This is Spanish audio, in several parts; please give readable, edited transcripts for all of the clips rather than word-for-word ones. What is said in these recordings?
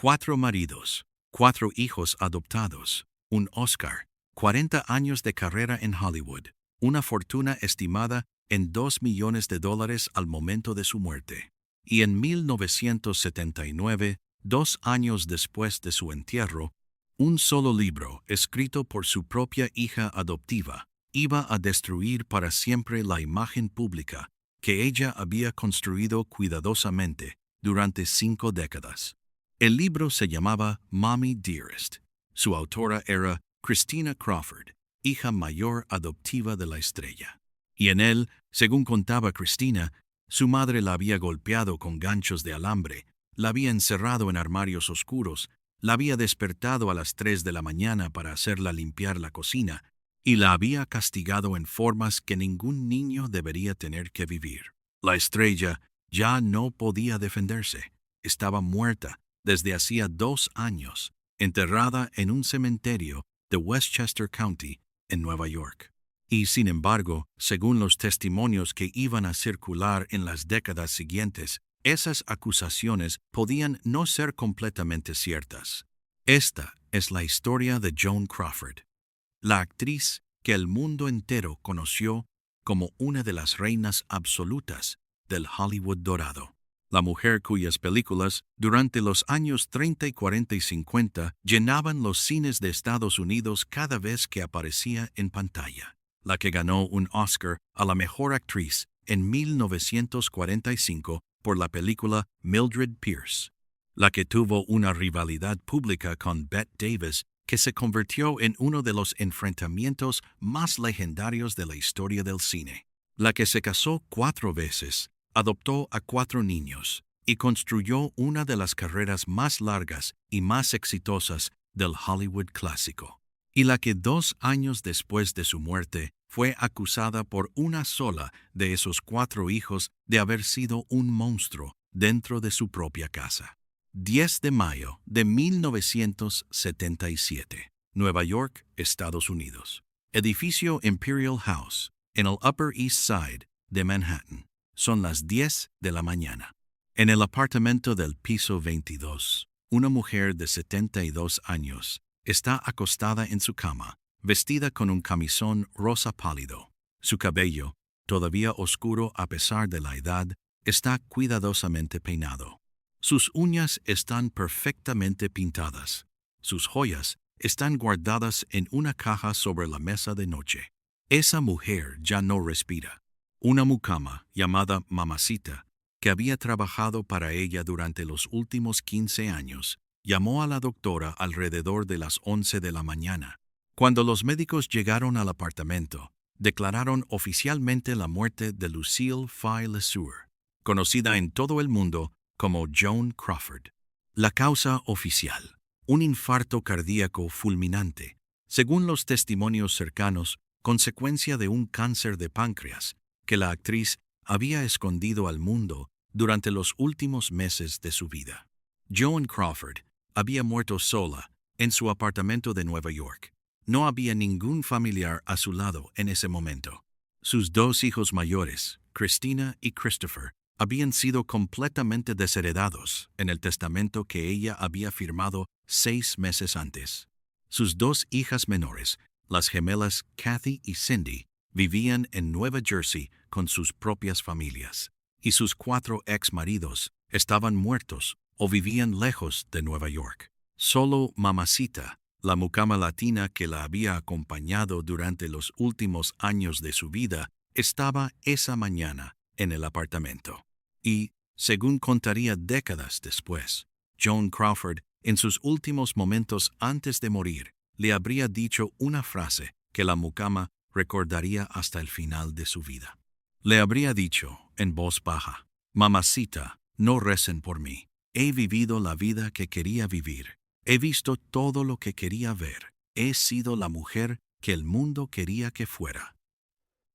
4 maridos, 4 hijos adoptados, un Oscar, 40 años de carrera en Hollywood, una fortuna estimada en $2 millones al momento de su muerte. Y en 1979, 2 años después de su entierro, un solo libro, escrito por su propia hija adoptiva, iba a destruir para siempre la imagen pública que ella había construido cuidadosamente durante 5 décadas. El libro se llamaba Mommy Dearest. Su autora era Christina Crawford, hija mayor adoptiva de la estrella. Y en él, según contaba Christina, su madre la había golpeado con ganchos de alambre, la había encerrado en armarios oscuros, la había despertado a las 3 de la mañana para hacerla limpiar la cocina, y la había castigado en formas que ningún niño debería tener que vivir. La estrella ya no podía defenderse. Estaba muerta desde hacía 2 años, enterrada en un cementerio de Westchester County, en Nueva York. Y sin embargo, según los testimonios que iban a circular en las décadas siguientes, esas acusaciones podían no ser completamente ciertas. Esta es la historia de Joan Crawford, la actriz que el mundo entero conoció como una de las reinas absolutas del Hollywood dorado. La mujer cuyas películas, durante los años 30 y 40 y 50, llenaban los cines de Estados Unidos cada vez que aparecía en pantalla. La que ganó un Oscar a la mejor actriz en 1945 por la película Mildred Pierce. La que tuvo una rivalidad pública con Bette Davis que se convirtió en uno de los enfrentamientos más legendarios de la historia del cine. La que se casó 4 veces, adoptó a 4 niños y construyó una de las carreras más largas y más exitosas del Hollywood clásico. Y la que 2 años después de su muerte fue acusada por una sola de esos 4 hijos de haber sido un monstruo dentro de su propia casa. 10 de mayo de 1977, Nueva York, Estados Unidos. Edificio Imperial House, en el Upper East Side de Manhattan. Son las 10 de la mañana. En el apartamento del piso 22, una mujer de 72 años está acostada en su cama, vestida con un camisón rosa pálido. Su cabello, todavía oscuro a pesar de la edad, está cuidadosamente peinado. Sus uñas están perfectamente pintadas. Sus joyas están guardadas en una caja sobre la mesa de noche. Esa mujer ya no respira. Una mucama llamada Mamacita, que había trabajado para ella durante los últimos 15 años, llamó a la doctora alrededor de las 11 de la mañana. Cuando los médicos llegaron al apartamento, declararon oficialmente la muerte de Lucille Fay LeSueur, conocida en todo el mundo como Joan Crawford. La causa oficial: un infarto cardíaco fulminante, según los testimonios cercanos, consecuencia de un cáncer de páncreas que la actriz había escondido al mundo durante los últimos meses de su vida. Joan Crawford había muerto sola en su apartamento de Nueva York. No había ningún familiar a su lado en ese momento. Sus 2 hijos mayores, Christina y Christopher, habían sido completamente desheredados en el testamento que ella había firmado 6 meses antes. Sus 2 hijas menores, las gemelas Kathy y Cindy, vivían en Nueva Jersey con sus propias familias, y sus 4 ex-maridos estaban muertos o vivían lejos de Nueva York. Solo Mamacita, la mucama latina que la había acompañado durante los últimos años de su vida, estaba esa mañana en el apartamento. Y, según contaría décadas después, Joan Crawford, en sus últimos momentos antes de morir, le habría dicho una frase que la mucama recordaría hasta el final de su vida. Le habría dicho, en voz baja: «Mamacita, no recen por mí. He vivido la vida que quería vivir. He visto todo lo que quería ver. He sido la mujer que el mundo quería que fuera.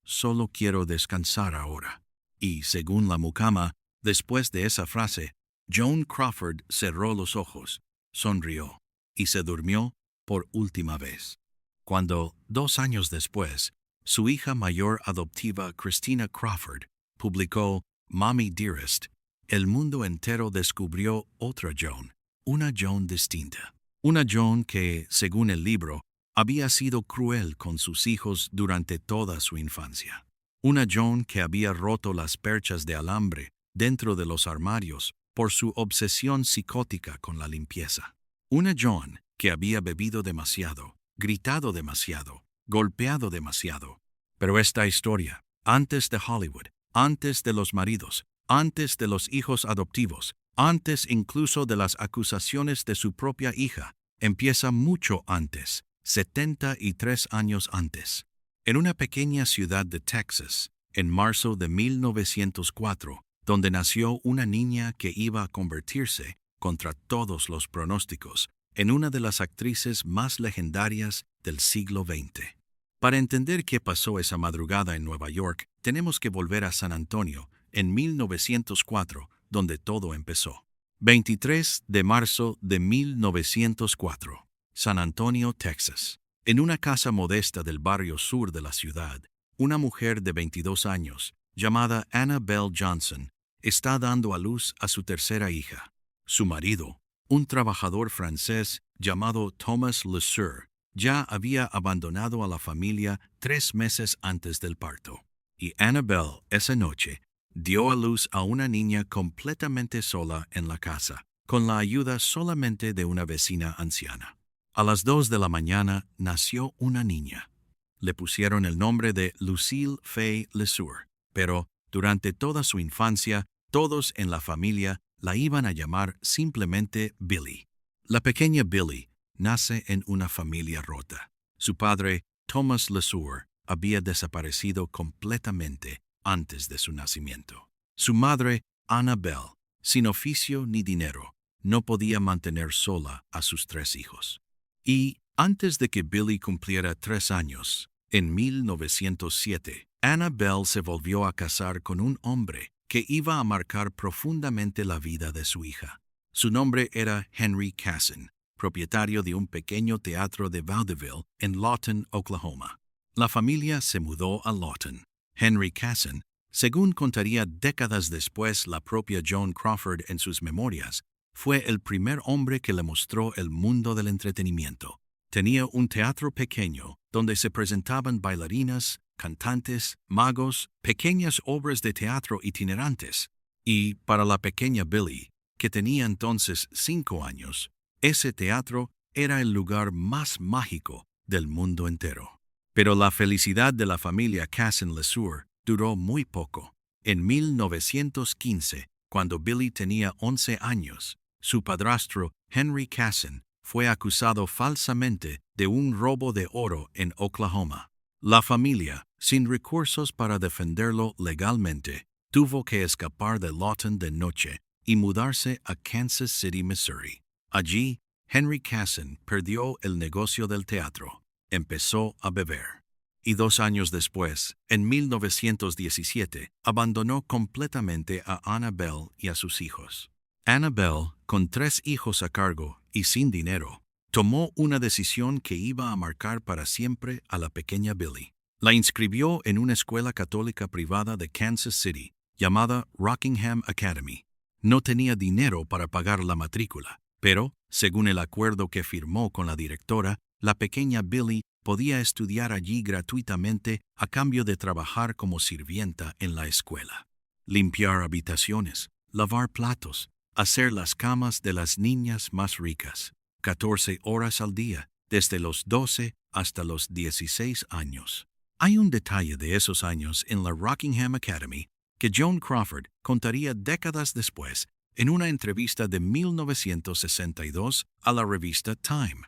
Solo quiero descansar ahora». Y, según la mucama, después de esa frase, Joan Crawford cerró los ojos, sonrió y se durmió por última vez. Cuando, 2 años después, su hija mayor adoptiva Christina Crawford publicó Mommy Dearest, el mundo entero descubrió otra Joan, una Joan distinta. Una Joan que, según el libro, había sido cruel con sus hijos durante toda su infancia. Una Joan que había roto las perchas de alambre dentro de los armarios por su obsesión psicótica con la limpieza. Una Joan que había bebido demasiado, gritado demasiado, golpeado demasiado. Pero esta historia, antes de Hollywood, antes de los maridos, antes de los hijos adoptivos, antes incluso de las acusaciones de su propia hija, empieza mucho antes, 73 años antes. En una pequeña ciudad de Texas, en marzo de 1904, donde nació una niña que iba a convertirse, contra todos los pronósticos, en una de las actrices más legendarias del siglo XX. Para entender qué pasó esa madrugada en Nueva York, tenemos que volver a San Antonio, en 1904, donde todo empezó. 23 de marzo de 1904, San Antonio, Texas. En una casa modesta del barrio sur de la ciudad, una mujer de 22 años, llamada Annabelle Johnson, está dando a luz a su tercera hija. Su marido, un trabajador francés llamado Thomas Lesueur, ya había abandonado a la familia 3 meses antes del parto. Y Annabelle, esa noche, dio a luz a una niña completamente sola en la casa, con la ayuda solamente de una vecina anciana. A las 2 de la mañana nació una niña. Le pusieron el nombre de Lucille Fay Lesueur, pero durante toda su infancia, todos en la familia la iban a llamar simplemente Billy. La pequeña Billy nace en una familia rota. Su padre, Thomas Lesueur, había desaparecido completamente antes de su nacimiento. Su madre, Annabelle, sin oficio ni dinero, no podía mantener sola a sus 3 hijos. Y antes de que Billy cumpliera 3 años, en 1907, Annabelle se volvió a casar con un hombre que iba a marcar profundamente la vida de su hija. Su nombre era Henry Cassin, propietario de un pequeño teatro de vaudeville en Lawton, Oklahoma. La familia se mudó a Lawton. Henry Cassin, según contaría décadas después la propia Joan Crawford en sus memorias, fue el primer hombre que le mostró el mundo del entretenimiento. Tenía un teatro pequeño donde se presentaban bailarinas, cantantes, magos, pequeñas obras de teatro itinerantes. Y para la pequeña Billy, que tenía entonces 5 años, ese teatro era el lugar más mágico del mundo entero. Pero la felicidad de la familia Cassin Lesueur duró muy poco. En 1915, cuando Billy tenía 11 años, su padrastro, Henry Cassin, fue acusado falsamente de un robo de oro en Oklahoma. La familia, sin recursos para defenderlo legalmente, tuvo que escapar de Lawton de noche y mudarse a Kansas City, Missouri. Allí, Henry Cassin perdió el negocio del teatro. Empezó a beber. Y 2 años después, en 1917, abandonó completamente a Annabelle y a sus hijos. Annabelle, con 3 hijos a cargo y sin dinero, tomó una decisión que iba a marcar para siempre a la pequeña Billy. La inscribió en una escuela católica privada de Kansas City, llamada Rockingham Academy. No tenía dinero para pagar la matrícula, pero, según el acuerdo que firmó con la directora, la pequeña Billy podía estudiar allí gratuitamente a cambio de trabajar como sirvienta en la escuela. Limpiar habitaciones, lavar platos, hacer las camas de las niñas más ricas, 14 horas al día, desde los 12 hasta los 16 años. Hay un detalle de esos años en la Rockingham Academy que Joan Crawford contaría décadas después en una entrevista de 1962 a la revista Time.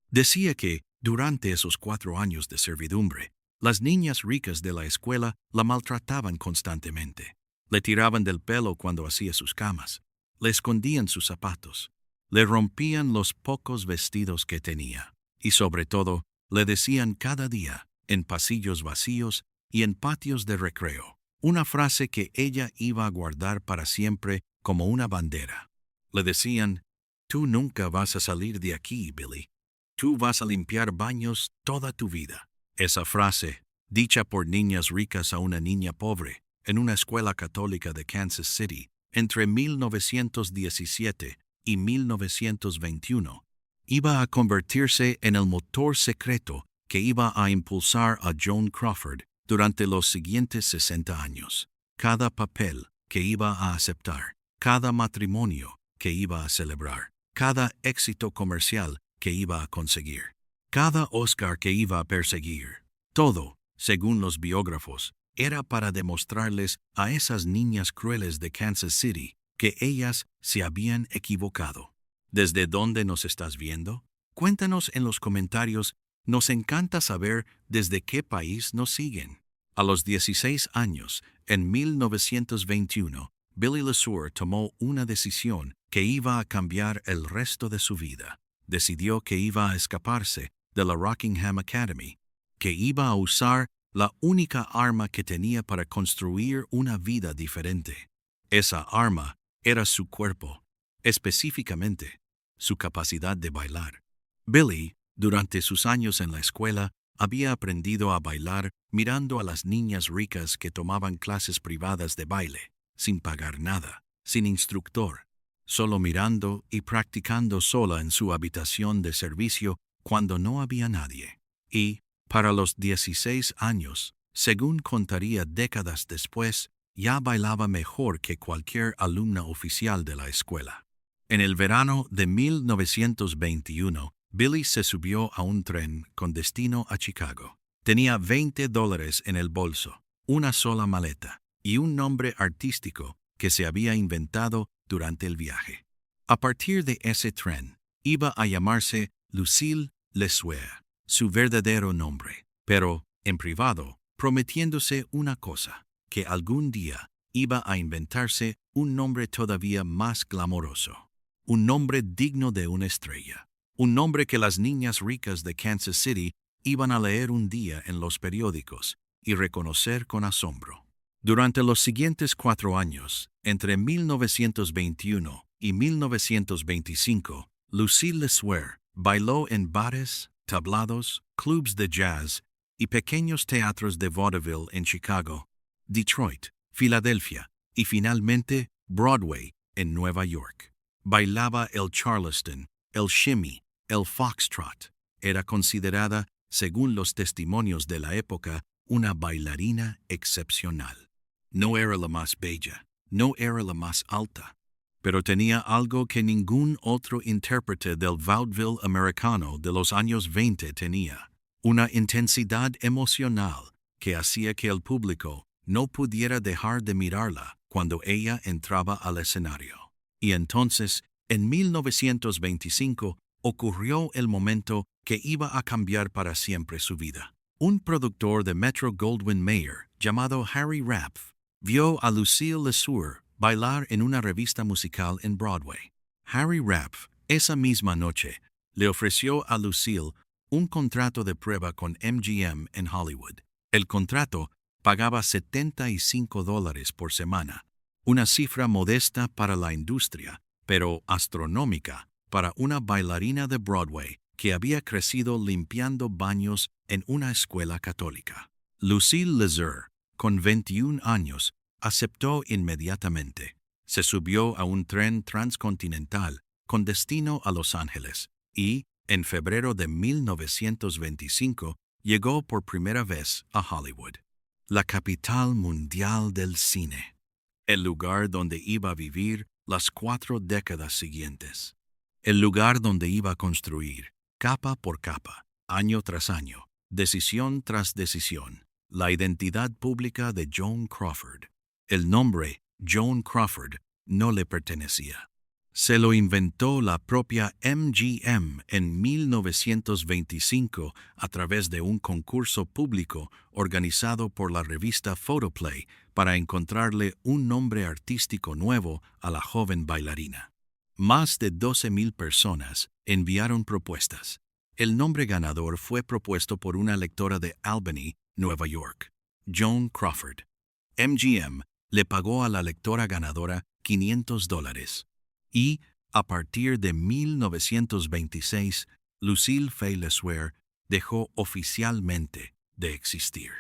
Decía que, durante esos 4 años de servidumbre, las niñas ricas de la escuela la maltrataban constantemente. Le tiraban del pelo cuando hacía sus camas, le escondían sus zapatos, le rompían los pocos vestidos que tenía, y sobre todo, le decían cada día, en pasillos vacíos y en patios de recreo, una frase que ella iba a guardar para siempre como una bandera. Le decían: «Tú nunca vas a salir de aquí, Billy. Tú vas a limpiar baños toda tu vida». Esa frase, dicha por niñas ricas a una niña pobre, en una escuela católica de Kansas City, entre 1917 y 1921, iba a convertirse en el motor secreto que iba a impulsar a Joan Crawford durante los siguientes 60 años. Cada papel que iba a aceptar, cada matrimonio que iba a celebrar, cada éxito comercial que iba a conseguir, cada Oscar que iba a perseguir, todo, según los biógrafos, era para demostrarles a esas niñas crueles de Kansas City que ellas se habían equivocado. ¿Desde dónde nos estás viendo? Cuéntanos en los comentarios. Nos encanta saber desde qué país nos siguen. A los 16 años, en 1921, Billy LeSueur tomó una decisión que iba a cambiar el resto de su vida. Decidió que iba a escaparse de la Rockingham Academy, que iba a usar la única arma que tenía para construir una vida diferente. Esa arma era su cuerpo, específicamente su capacidad de bailar. Billy, durante sus años en la escuela, había aprendido a bailar mirando a las niñas ricas que tomaban clases privadas de baile, sin pagar nada, sin instructor, solo mirando y practicando sola en su habitación de servicio cuando no había nadie. Y, para los 16 años, según contaría décadas después, ya bailaba mejor que cualquier alumna oficial de la escuela. En el verano de 1921, Billy se subió a un tren con destino a Chicago. Tenía $20 en el bolso, una sola maleta y un nombre artístico que se había inventado durante el viaje. A partir de ese tren, iba a llamarse Lucille LeSueur, su verdadero nombre, pero, en privado, prometiéndose una cosa, que algún día iba a inventarse un nombre todavía más glamoroso, un nombre digno de una estrella, un nombre que las niñas ricas de Kansas City iban a leer un día en los periódicos y reconocer con asombro. Durante los siguientes 4 años, entre 1921 y 1925, Lucille LeSueur bailó en bares, tablados, clubs de jazz y pequeños teatros de vaudeville en Chicago, Detroit, Filadelfia y finalmente Broadway en Nueva York. Bailaba el Charleston, el shimmy, el foxtrot. Era considerada, según los testimonios de la época, una bailarina excepcional. No era la más bella, no era la más alta, pero tenía algo que ningún otro intérprete del vaudeville americano de los años 20 tenía: una intensidad emocional que hacía que el público no pudiera dejar de mirarla cuando ella entraba al escenario. Y entonces, en 1925, ocurrió el momento que iba a cambiar para siempre su vida. Un productor de Metro-Goldwyn-Mayer, llamado Harry Rapf, vio a Lucille LeSueur bailar en una revista musical en Broadway. Harry Rapf, esa misma noche, le ofreció a Lucille un contrato de prueba con MGM en Hollywood. El contrato pagaba $75 por semana, una cifra modesta para la industria, pero astronómica para una bailarina de Broadway que había crecido limpiando baños en una escuela católica. Lucille LeSueur, con 21 años, aceptó inmediatamente. Se subió a un tren transcontinental con destino a Los Ángeles y, en febrero de 1925, llegó por primera vez a Hollywood, la capital mundial del cine, el lugar donde iba a vivir las 4 décadas siguientes, el lugar donde iba a construir, capa por capa, año tras año, decisión tras decisión, la identidad pública de Joan Crawford. El nombre Joan Crawford no le pertenecía. Se lo inventó la propia MGM en 1925 a través de un concurso público organizado por la revista Photoplay para encontrarle un nombre artístico nuevo a la joven bailarina. Más de 12,000 personas enviaron propuestas. El nombre ganador fue propuesto por una lectora de Albany, Nueva York, Joan Crawford. MGM le pagó a la lectora ganadora $500. Y, a partir de 1926, Lucille Fay LeSueur dejó oficialmente de existir.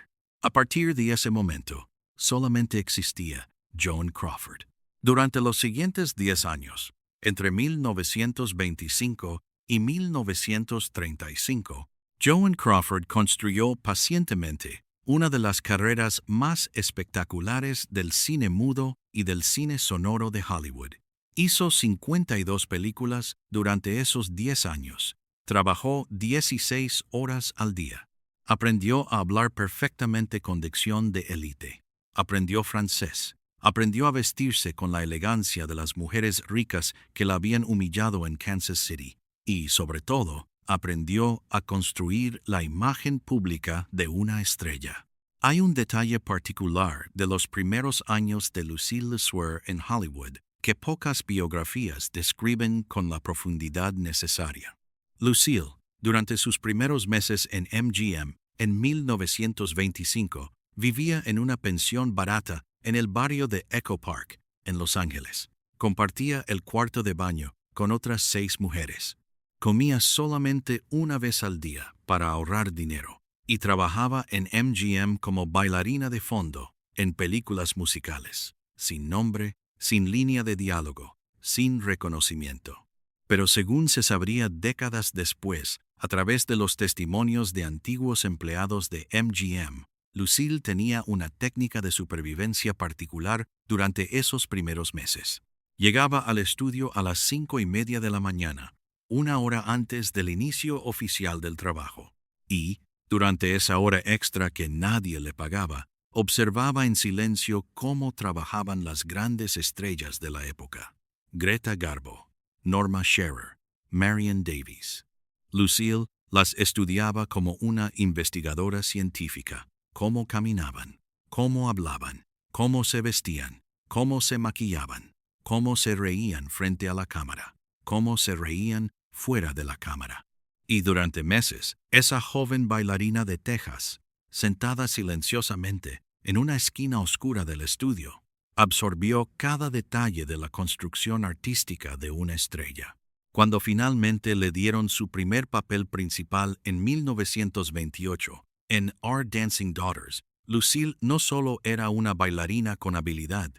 A partir de ese momento, solamente existía Joan Crawford. Durante los siguientes 10 años, Entre 1925 y 1935, Joan Crawford construyó pacientemente una de las carreras más espectaculares del cine mudo y del cine sonoro de Hollywood. Hizo 52 películas durante esos 10 años. Trabajó 16 horas al día. Aprendió a hablar perfectamente con dicción de élite. Aprendió francés. Aprendió a vestirse con la elegancia de las mujeres ricas que la habían humillado en Kansas City. Y, sobre todo, aprendió a construir la imagen pública de una estrella. Hay un detalle particular de los primeros años de Lucille LeSueur en Hollywood que pocas biografías describen con la profundidad necesaria. Lucille, durante sus primeros meses en MGM, en 1925, vivía en una pensión barata en el barrio de Echo Park, en Los Ángeles. Compartía el cuarto de baño con otras 6 mujeres. Comía solamente una vez al día para ahorrar dinero y trabajaba en MGM como bailarina de fondo en películas musicales, sin nombre, sin línea de diálogo, sin reconocimiento. Pero según se sabría décadas después, a través de los testimonios de antiguos empleados de MGM, Lucille tenía una técnica de supervivencia particular durante esos primeros meses. Llegaba al estudio a las 5:30 de la mañana, una hora antes del inicio oficial del trabajo, y, durante esa hora extra que nadie le pagaba, observaba en silencio cómo trabajaban las grandes estrellas de la época. Greta Garbo, Norma Shearer, Marion Davies. Lucille las estudiaba como una investigadora científica, cómo caminaban, cómo hablaban, cómo se vestían, cómo se maquillaban, cómo se reían frente a la cámara, cómo se reían fuera de la cámara. Y durante meses, esa joven bailarina de Texas, sentada silenciosamente en una esquina oscura del estudio, absorbió cada detalle de la construcción artística de una estrella. Cuando finalmente le dieron su primer papel principal en 1928, en Our Dancing Daughters, Lucille no solo era una bailarina con habilidad,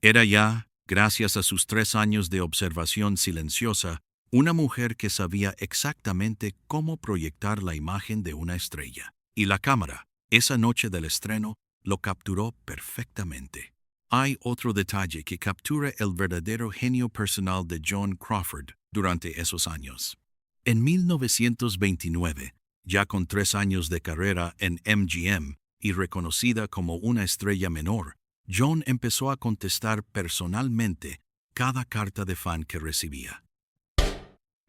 era ya, gracias a sus 3 años de observación silenciosa, una mujer que sabía exactamente cómo proyectar la imagen de una estrella. Y la cámara, esa noche del estreno, lo capturó perfectamente. Hay otro detalle que captura el verdadero genio personal de Joan Crawford durante esos años. En 1929, ya con 3 años de carrera en MGM y reconocida como una estrella menor, Joan empezó a contestar personalmente cada carta de fan que recibía.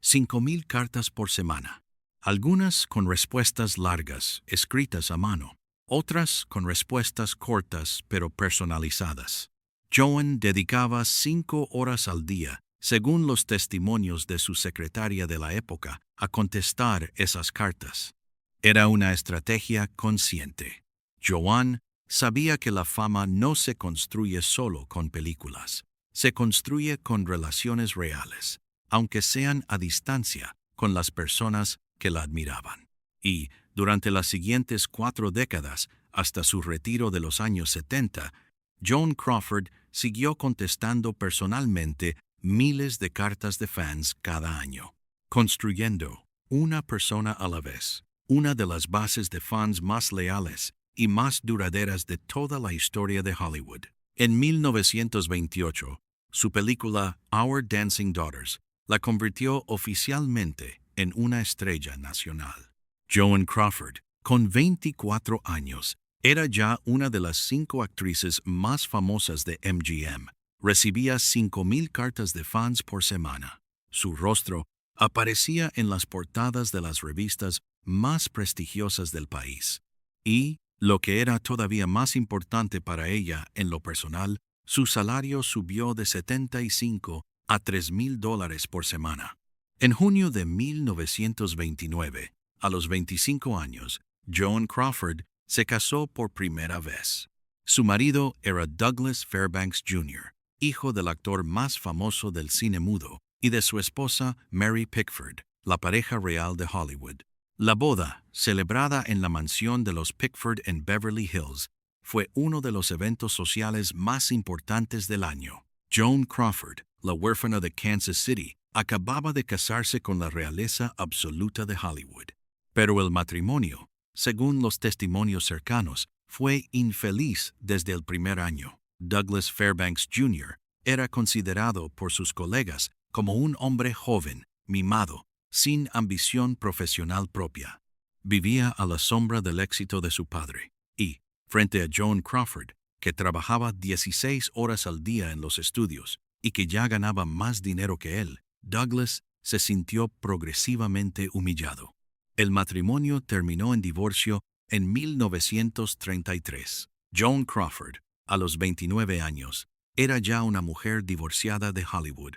5,000 cartas por semana, algunas con respuestas largas, escritas a mano, otras con respuestas cortas pero personalizadas. Joan dedicaba 5 horas al día, según los testimonios de su secretaria de la época, a contestar esas cartas. Era una estrategia consciente. Joan sabía que la fama no se construye solo con películas, se construye con relaciones reales, aunque sean a distancia, con las personas que la admiraban. Y, durante las siguientes 4 décadas, hasta su retiro de los años 70, Joan Crawford siguió contestando personalmente miles de cartas de fans cada año, construyendo, una persona a la vez, una de las bases de fans más leales y más duraderas de toda la historia de Hollywood. En 1928, su película Our Dancing Daughters la convirtió oficialmente en una estrella nacional. Joan Crawford, con 24 años, era ya una de las 5 actrices más famosas de MGM. Recibía 5,000 cartas de fans por semana. Su rostro aparecía en las portadas de las revistas más prestigiosas del país. Y, lo que era todavía más importante para ella en lo personal, su salario subió de $75 a $3,000 por semana. En junio de 1929, a los 25 años, Joan Crawford se casó por primera vez. Su marido era Douglas Fairbanks Jr., hijo del actor más famoso del cine mudo, y de su esposa Mary Pickford, la pareja real de Hollywood. La boda, celebrada en la mansión de los Pickford en Beverly Hills, fue uno de los eventos sociales más importantes del año. Joan Crawford, la huérfana de Kansas City, acababa de casarse con la realeza absoluta de Hollywood. Pero el matrimonio, según los testimonios cercanos, fue infeliz desde el primer año. Douglas Fairbanks Jr. era considerado por sus colegas como un hombre joven, mimado, sin ambición profesional propia. Vivía a la sombra del éxito de su padre y, frente a Joan Crawford, que trabajaba 16 horas al día en los estudios y que ya ganaba más dinero que él, Douglas se sintió progresivamente humillado. El matrimonio terminó en divorcio en 1933. Joan Crawford, a los 29 años, era ya una mujer divorciada de Hollywood,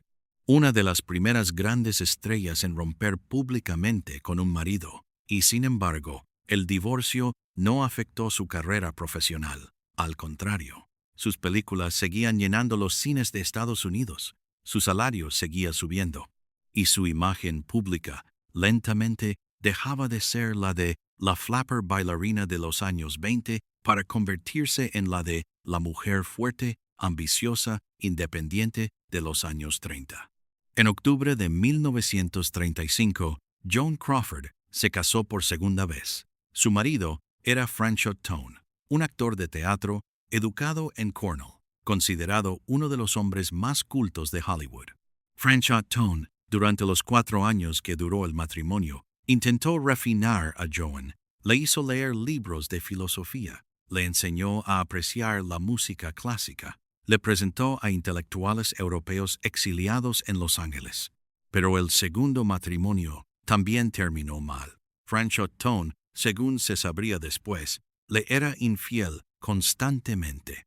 una de las primeras grandes estrellas en romper públicamente con un marido, y sin embargo, el divorcio no afectó su carrera profesional. Al contrario, sus películas seguían llenando los cines de Estados Unidos, su salario seguía subiendo, y su imagen pública lentamente dejaba de ser la de la flapper bailarina de los años 20 para convertirse en la de la mujer fuerte, ambiciosa, independiente de los años 30. En octubre de 1935, Joan Crawford se casó por segunda vez. Su marido era Franchot Tone, un actor de teatro educado en Cornell, considerado uno de los hombres más cultos de Hollywood. Franchot Tone, durante los 4 años que duró el matrimonio, intentó refinar a Joan, le hizo leer libros de filosofía, le enseñó a apreciar la música clásica, le presentó a intelectuales europeos exiliados en Los Ángeles. Pero el segundo matrimonio también terminó mal. Franchot Tone, según se sabría después, le era infiel constantemente.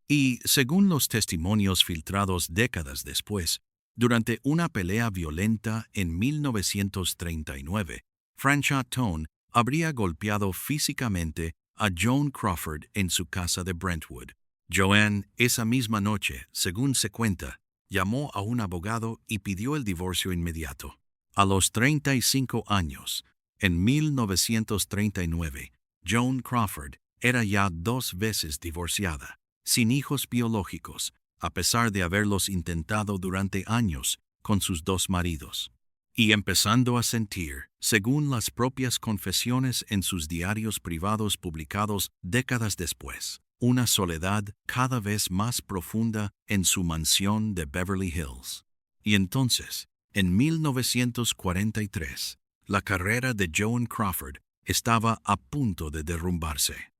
Y, según los testimonios filtrados décadas después, durante una pelea violenta en 1939, Franchot Tone habría golpeado físicamente a Joan Crawford en su casa de Brentwood. Joan, esa misma noche, según se cuenta, llamó a un abogado y pidió el divorcio inmediato. A los 35 años, en 1939, Joan Crawford era ya 2 veces divorciada, sin hijos biológicos, a pesar de haberlos intentado durante años con sus 2 maridos, y empezando a sentir, según las propias confesiones en sus diarios privados publicados décadas después, una soledad cada vez más profunda en su mansión de Beverly Hills. Y entonces, en 1943, la carrera de Joan Crawford estaba a punto de derrumbarse.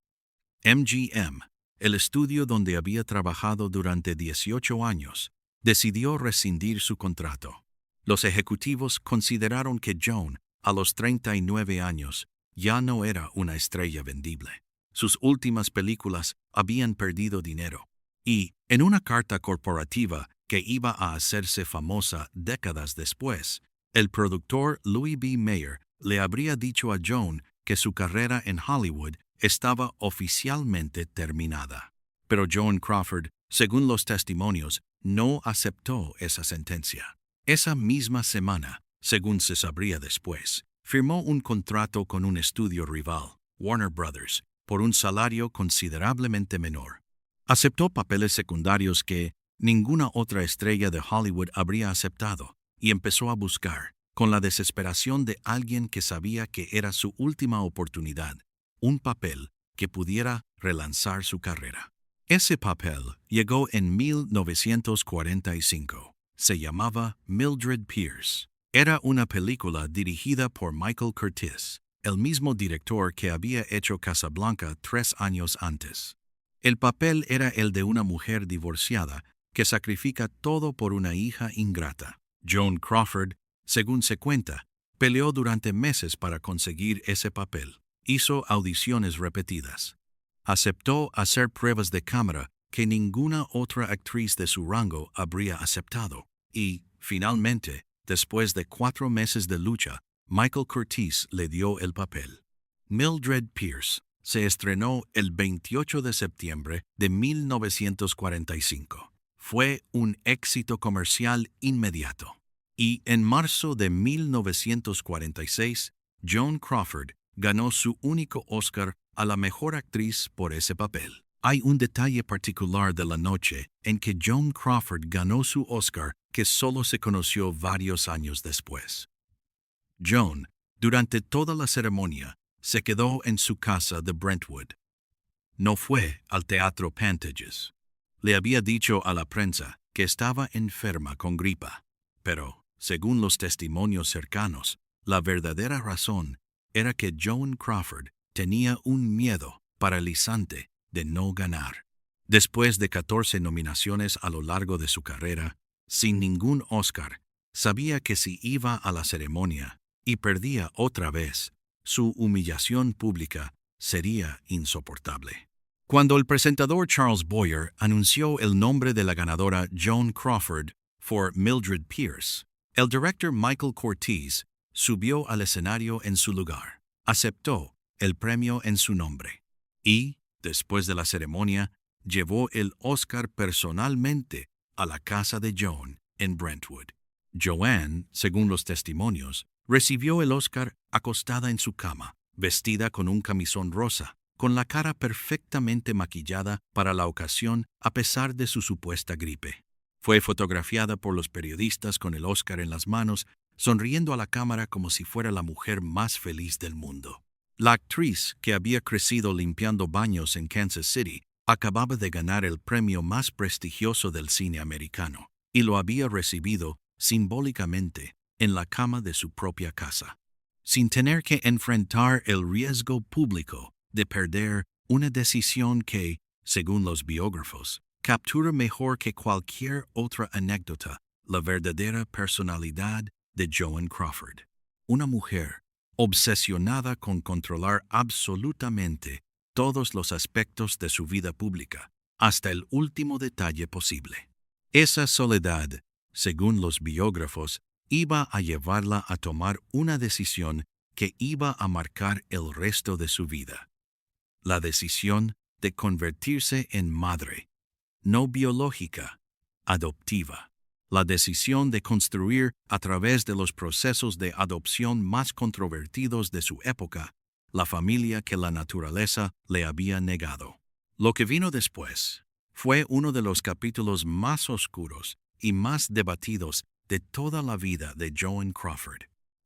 MGM, el estudio donde había trabajado durante 18 años, decidió rescindir su contrato. Los ejecutivos consideraron que Joan, a los 39 años, ya no era una estrella vendible. Sus últimas películas habían perdido dinero. Y, en una carta corporativa que iba a hacerse famosa décadas después, el productor Louis B. Mayer le habría dicho a Joan que su carrera en Hollywood estaba oficialmente terminada. Pero Joan Crawford, según los testimonios, no aceptó esa sentencia. Esa misma semana, según se sabría después, firmó un contrato con un estudio rival, Warner Brothers, por un salario considerablemente menor. Aceptó papeles secundarios que ninguna otra estrella de Hollywood habría aceptado y empezó a buscar, con la desesperación de alguien que sabía que era su última oportunidad, un papel que pudiera relanzar su carrera. Ese papel llegó en 1945. Se llamaba Mildred Pierce. Era una película dirigida por Michael Curtiz, el mismo director que había hecho Casablanca 3 años antes. El papel era el de una mujer divorciada que sacrifica todo por una hija ingrata. Joan Crawford, según se cuenta, peleó durante meses para conseguir ese papel. Hizo audiciones repetidas. Aceptó hacer pruebas de cámara que ninguna otra actriz de su rango habría aceptado. Y, finalmente, después de 4 meses de lucha, Michael Curtiz le dio el papel. Mildred Pierce se estrenó el 28 de septiembre de 1945. Fue un éxito comercial inmediato. Y en marzo de 1946, Joan Crawford ganó su único Oscar a la mejor actriz por ese papel. Hay un detalle particular de la noche en que Joan Crawford ganó su Oscar que solo se conoció varios años después. Joan, durante toda la ceremonia, se quedó en su casa de Brentwood. No fue al Teatro Pantages. Le había dicho a la prensa que estaba enferma con gripa, pero, según los testimonios cercanos, la verdadera razón era que Joan Crawford tenía un miedo paralizante de no ganar. Después de 14 nominaciones a lo largo de su carrera, sin ningún Oscar, sabía que si iba a la ceremonia y perdía otra vez, su humillación pública sería insoportable. Cuando el presentador Charles Boyer anunció el nombre de la ganadora Joan Crawford por Mildred Pierce, el director Michael Curtiz subió al escenario en su lugar, aceptó el premio en su nombre y, después de la ceremonia, llevó el Oscar personalmente a la casa de Joan en Brentwood. Joan, según los testimonios, recibió el Oscar acostada en su cama, vestida con un camisón rosa, con la cara perfectamente maquillada para la ocasión a pesar de su supuesta gripe. Fue fotografiada por los periodistas con el Oscar en las manos, sonriendo a la cámara como si fuera la mujer más feliz del mundo. La actriz, que había crecido limpiando baños en Kansas City, acababa de ganar el premio más prestigioso del cine americano, y lo había recibido simbólicamente en la cama de su propia casa, sin tener que enfrentar el riesgo público de perder una decisión que, según los biógrafos, captura mejor que cualquier otra anécdota la verdadera personalidad de Joan Crawford. Una mujer obsesionada con controlar absolutamente todos los aspectos de su vida pública, hasta el último detalle posible. Esa soledad, según los biógrafos, iba a llevarla a tomar una decisión que iba a marcar el resto de su vida. La decisión de convertirse en madre, no biológica, adoptiva. La decisión de construir, a través de los procesos de adopción más controvertidos de su época, la familia que la naturaleza le había negado. Lo que vino después fue uno de los capítulos más oscuros y más debatidos de toda la vida de Joan Crawford.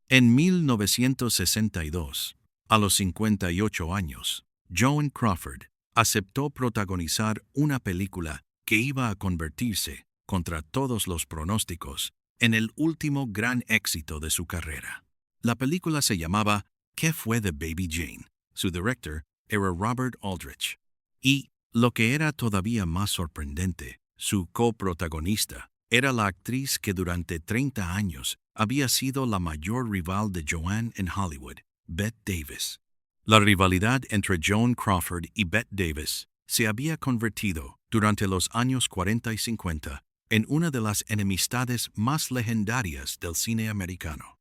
En 1962, a los 58 años, Joan Crawford aceptó protagonizar una película que iba a convertirse, contra todos los pronósticos, en el último gran éxito de su carrera. La película se llamaba ¿Qué fue de Baby Jane? Su director era Robert Aldrich. Y, lo que era todavía más sorprendente, su coprotagonista era la actriz que durante 30 años había sido la mayor rival de Joan en Hollywood, Bette Davis. La rivalidad entre Joan Crawford y Bette Davis se había convertido, durante los años 40 y 50, en una de las enemistades más legendarias del cine americano.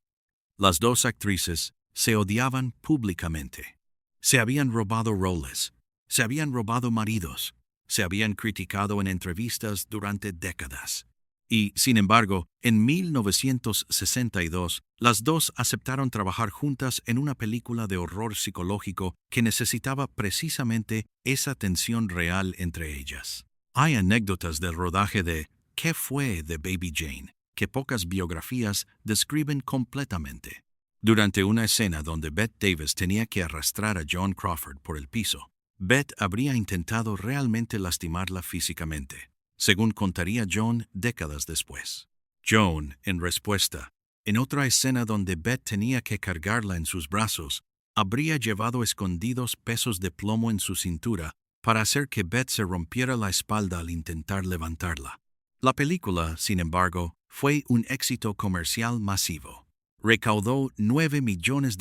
Las dos actrices se odiaban públicamente. Se habían robado roles, se habían robado maridos, se habían criticado en entrevistas durante décadas. Y, sin embargo, en 1962, las dos aceptaron trabajar juntas en una película de horror psicológico que necesitaba precisamente esa tensión real entre ellas. Hay anécdotas del rodaje de ¿Qué fue de Baby Jane?, que pocas biografías describen completamente. Durante una escena donde Bette Davis tenía que arrastrar a Joan Crawford por el piso, Bette habría intentado realmente lastimarla físicamente, según contaría Joan décadas después. Joan, en respuesta, en otra escena donde Bette tenía que cargarla en sus brazos, habría llevado escondidos pesos de plomo en su cintura para hacer que Bette se rompiera la espalda al intentar levantarla. La película, sin embargo, fue un éxito comercial masivo. Recaudó $9 millones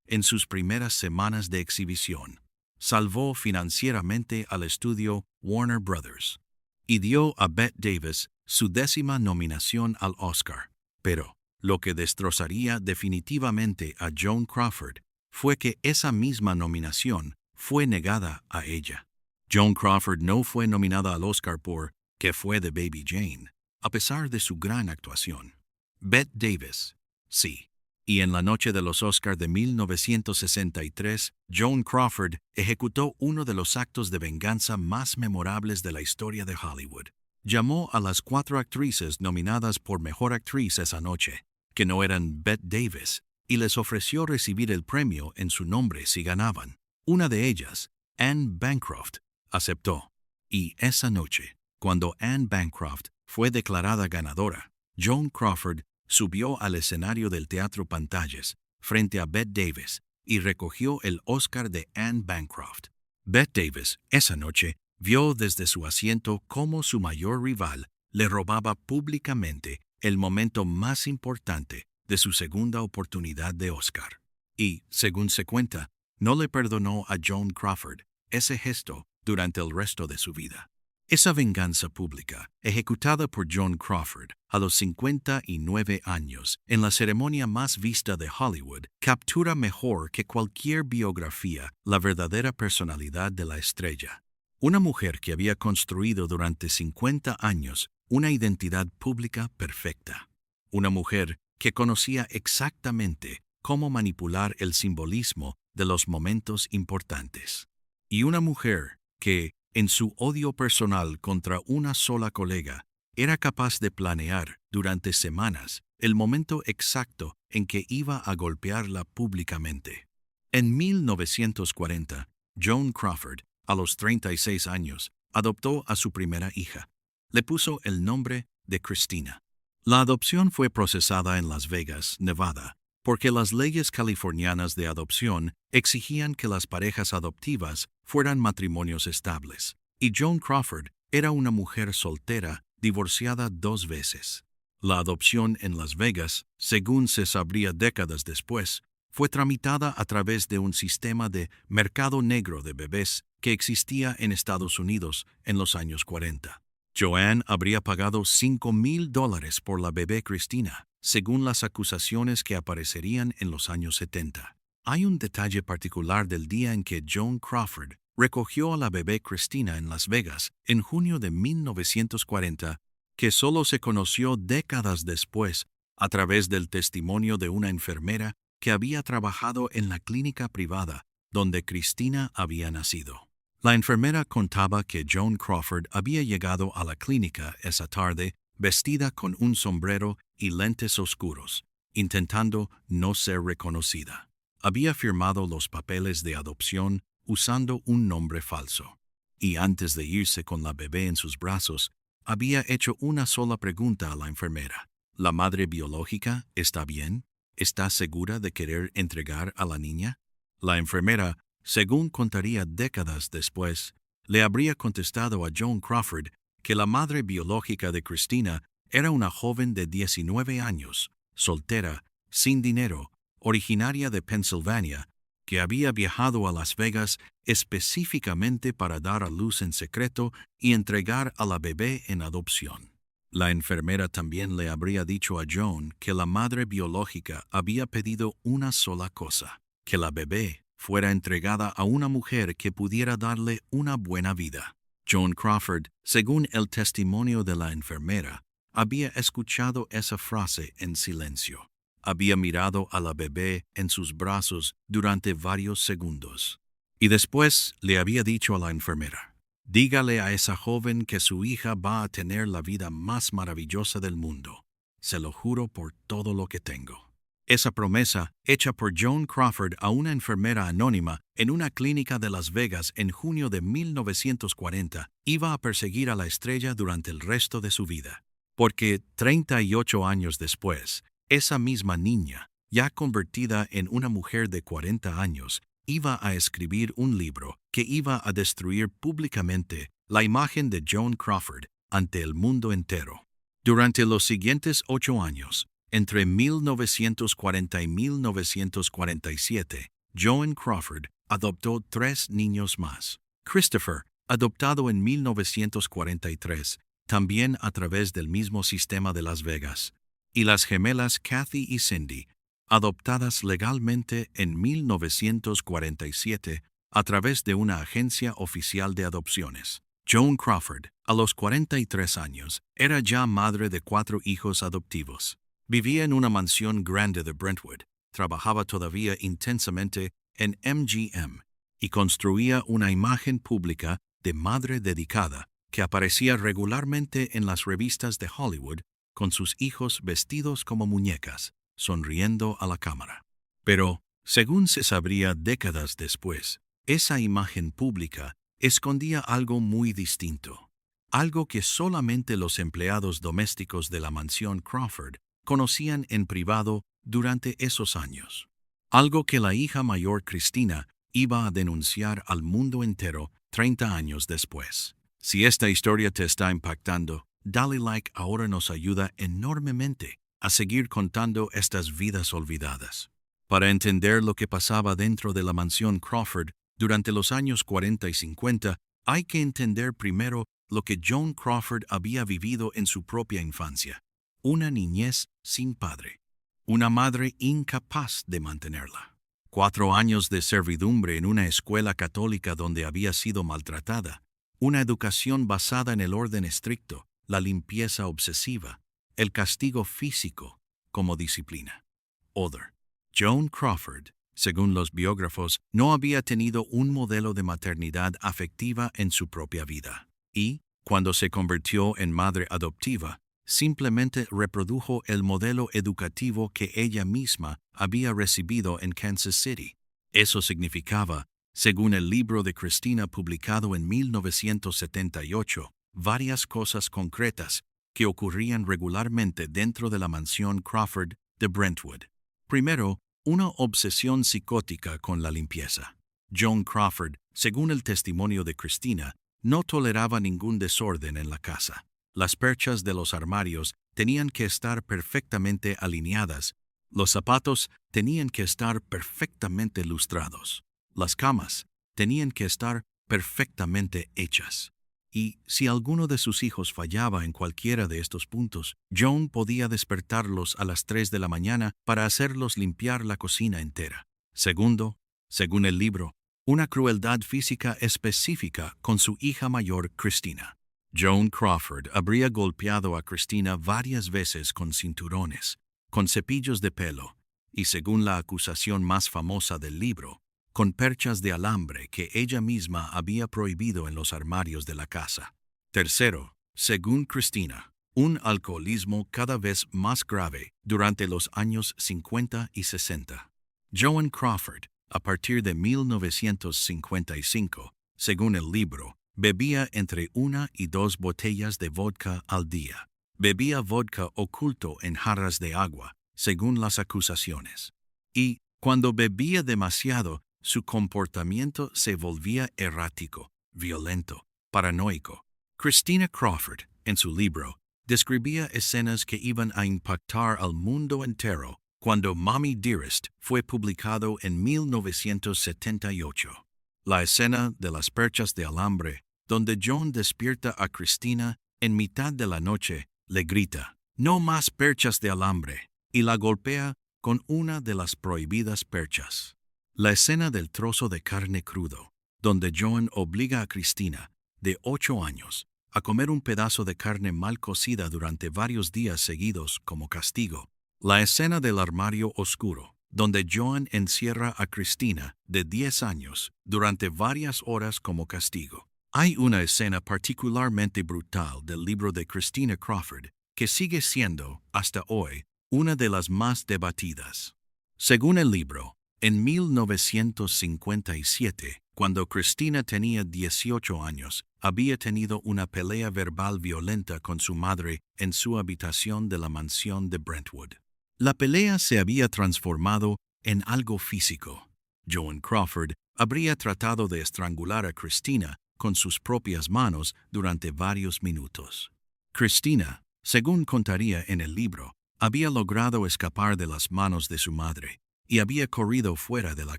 en sus primeras semanas de exhibición. Salvó financieramente al estudio Warner Brothers y dio a Bette Davis su 10ª nominación al Oscar. Pero lo que destrozaría definitivamente a Joan Crawford fue que esa misma nominación fue negada a ella. Joan Crawford no fue nominada al Oscar por ¿Qué fue de Baby Jane?, a pesar de su gran actuación. Bette Davis, sí. Y en la noche de los Oscars de 1963, Joan Crawford ejecutó uno de los actos de venganza más memorables de la historia de Hollywood. llamó a las 4 actrices nominadas por Mejor Actriz esa noche, que no eran Bette Davis, y les ofreció recibir el premio en su nombre si ganaban. Una de ellas, Anne Bancroft, aceptó. Y esa noche, cuando Anne Bancroft fue declarada ganadora, Joan Crawford subió al escenario del Teatro Pantallas frente a Bette Davis y recogió el Oscar de Anne Bancroft. Bette Davis, esa noche, vio desde su asiento cómo su mayor rival le robaba públicamente el momento más importante de su segunda oportunidad de Oscar. Y, según se cuenta, no le perdonó a Joan Crawford ese gesto durante el resto de su vida. Esa venganza pública, ejecutada por Joan Crawford a los 59 años en la ceremonia más vista de Hollywood, captura mejor que cualquier biografía la verdadera personalidad de la estrella. Una mujer que había construido durante 50 años una identidad pública perfecta. Una mujer que conocía exactamente cómo manipular el simbolismo de los momentos importantes. Y una mujer que, en su odio personal contra una sola colega, era capaz de planear durante semanas el momento exacto en que iba a golpearla públicamente. En 1940, Joan Crawford, a los 36 años, adoptó a su primera hija. Le puso el nombre de Christina. La adopción fue procesada en Las Vegas, Nevada, porque las leyes californianas de adopción exigían que las parejas adoptivas fueran matrimonios estables, y Joan Crawford era una mujer soltera divorciada 2 veces. La adopción en Las Vegas, según se sabría décadas después, fue tramitada a través de un sistema de mercado negro de bebés que existía en Estados Unidos en los años 40. Joan habría pagado $5,000 por la bebé Christina, según las acusaciones que aparecerían en los años 70. Hay un detalle particular del día en que Joan Crawford recogió a la bebé Christina en Las Vegas en junio de 1940, que solo se conoció décadas después a través del testimonio de una enfermera que había trabajado en la clínica privada donde Christina había nacido. La enfermera contaba que Joan Crawford había llegado a la clínica esa tarde vestida con un sombrero y lentes oscuros, intentando no ser reconocida. Había firmado los papeles de adopción usando un nombre falso. Y antes de irse con la bebé en sus brazos, había hecho una sola pregunta a la enfermera. ¿La madre biológica está bien? ¿Está segura de querer entregar a la niña? La enfermera, según contaría décadas después, le habría contestado a Joan Crawford que la madre biológica de Christina era una joven de 19 años, soltera, sin dinero, originaria de Pensilvania, que había viajado a Las Vegas específicamente para dar a luz en secreto y entregar a la bebé en adopción. La enfermera también le habría dicho a Joan que la madre biológica había pedido una sola cosa, que la bebé fuera entregada a una mujer que pudiera darle una buena vida. Joan Crawford, según el testimonio de la enfermera, había escuchado esa frase en silencio. Había mirado a la bebé en sus brazos durante varios segundos. Y después le había dicho a la enfermera: dígale a esa joven que su hija va a tener la vida más maravillosa del mundo. Se lo juro por todo lo que tengo. Esa promesa, hecha por Joan Crawford a una enfermera anónima en una clínica de Las Vegas en junio de 1940, iba a perseguir a la estrella durante el resto de su vida. Porque 38 años después, esa misma niña, ya convertida en una mujer de 40 años, iba a escribir un libro que iba a destruir públicamente la imagen de Joan Crawford ante el mundo entero. Durante los siguientes 8 años, entre 1940 y 1947, Joan Crawford adoptó 3 niños más. Christopher, adoptado en 1943, también a través del mismo sistema de Las Vegas, y las gemelas Kathy y Cindy, adoptadas legalmente en 1947 a través de una agencia oficial de adopciones. Joan Crawford, a los 43 años, era ya madre de 4 hijos adoptivos. Vivía en una mansión grande de Brentwood, trabajaba todavía intensamente en MGM y construía una imagen pública de madre dedicada que aparecía regularmente en las revistas de Hollywood con sus hijos vestidos como muñecas, sonriendo a la cámara. Pero, según se sabría décadas después, esa imagen pública escondía algo muy distinto, algo que solamente los empleados domésticos de la mansión Crawford conocían en privado durante esos años. Algo que la hija mayor Christina iba a denunciar al mundo entero 30 años después. Si esta historia te está impactando, dale like, ahora nos ayuda enormemente a seguir contando estas vidas olvidadas. Para entender lo que pasaba dentro de la mansión Crawford durante los años 40 y 50, hay que entender primero lo que Joan Crawford había vivido en su propia infancia. Una niñez sin padre. Una madre incapaz de mantenerla. 4 años de servidumbre en una escuela católica donde había sido maltratada. Una educación basada en el orden estricto, la limpieza obsesiva, el castigo físico como disciplina. Other. Joan Crawford, según los biógrafos, no había tenido un modelo de maternidad afectiva en su propia vida. Y, cuando se convirtió en madre adoptiva, simplemente reprodujo el modelo educativo que ella misma había recibido en Kansas City. Eso significaba, según el libro de Christina publicado en 1978, varias cosas concretas que ocurrían regularmente dentro de la mansión Crawford de Brentwood. Primero, una obsesión psicótica con la limpieza. Joan Crawford, según el testimonio de Christina, no toleraba ningún desorden en la casa. Las perchas de los armarios tenían que estar perfectamente alineadas. Los zapatos tenían que estar perfectamente lustrados. Las camas tenían que estar perfectamente hechas. Y si alguno de sus hijos fallaba en cualquiera de estos puntos, Joan podía despertarlos a las 3 de la mañana para hacerlos limpiar la cocina entera. Segundo, según el libro, una crueldad física específica con su hija mayor, Christina. Joan Crawford habría golpeado a Christina varias veces con cinturones, con cepillos de pelo y, según la acusación más famosa del libro, con perchas de alambre que ella misma había prohibido en los armarios de la casa. Tercero, según Christina, un alcoholismo cada vez más grave durante los años 50 y 60. Joan Crawford, a partir de 1955, según el libro, bebía entre 1 y 2 botellas de vodka al día. Bebía vodka oculto en jarras de agua, según las acusaciones. Y, cuando bebía demasiado, su comportamiento se volvía errático, violento, paranoico. Christina Crawford, en su libro, describía escenas que iban a impactar al mundo entero cuando Mommy Dearest fue publicado en 1978. La escena de las perchas de alambre, donde Joan despierta a Christina en mitad de la noche, le grita, «No más perchas de alambre», y la golpea con una de las prohibidas perchas. La escena del trozo de carne crudo, donde Joan obliga a Christina, de 8 años, a comer un pedazo de carne mal cocida durante varios días seguidos como castigo. La escena del armario oscuro, donde Joan encierra a Christina, de 10 años, durante varias horas como castigo. Hay una escena particularmente brutal del libro de Christina Crawford que sigue siendo, hasta hoy, una de las más debatidas. Según el libro, en 1957, cuando Christina tenía 18 años, había tenido una pelea verbal violenta con su madre en su habitación de la mansión de Brentwood. La pelea se había transformado en algo físico. Joan Crawford habría tratado de estrangular a Christina con sus propias manos durante varios minutos. Christina, según contaría en el libro, había logrado escapar de las manos de su madre y había corrido fuera de la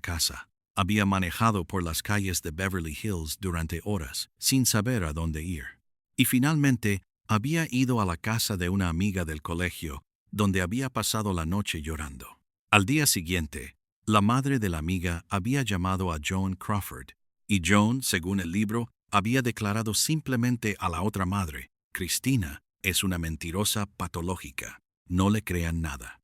casa. Había manejado por las calles de Beverly Hills durante horas, sin saber a dónde ir. Y finalmente, había ido a la casa de una amiga del colegio, donde había pasado la noche llorando. Al día siguiente, la madre de la amiga había llamado a Joan Crawford, y Joan, según el libro, había declarado simplemente a la otra madre, Christina es una mentirosa patológica, no le crean nada.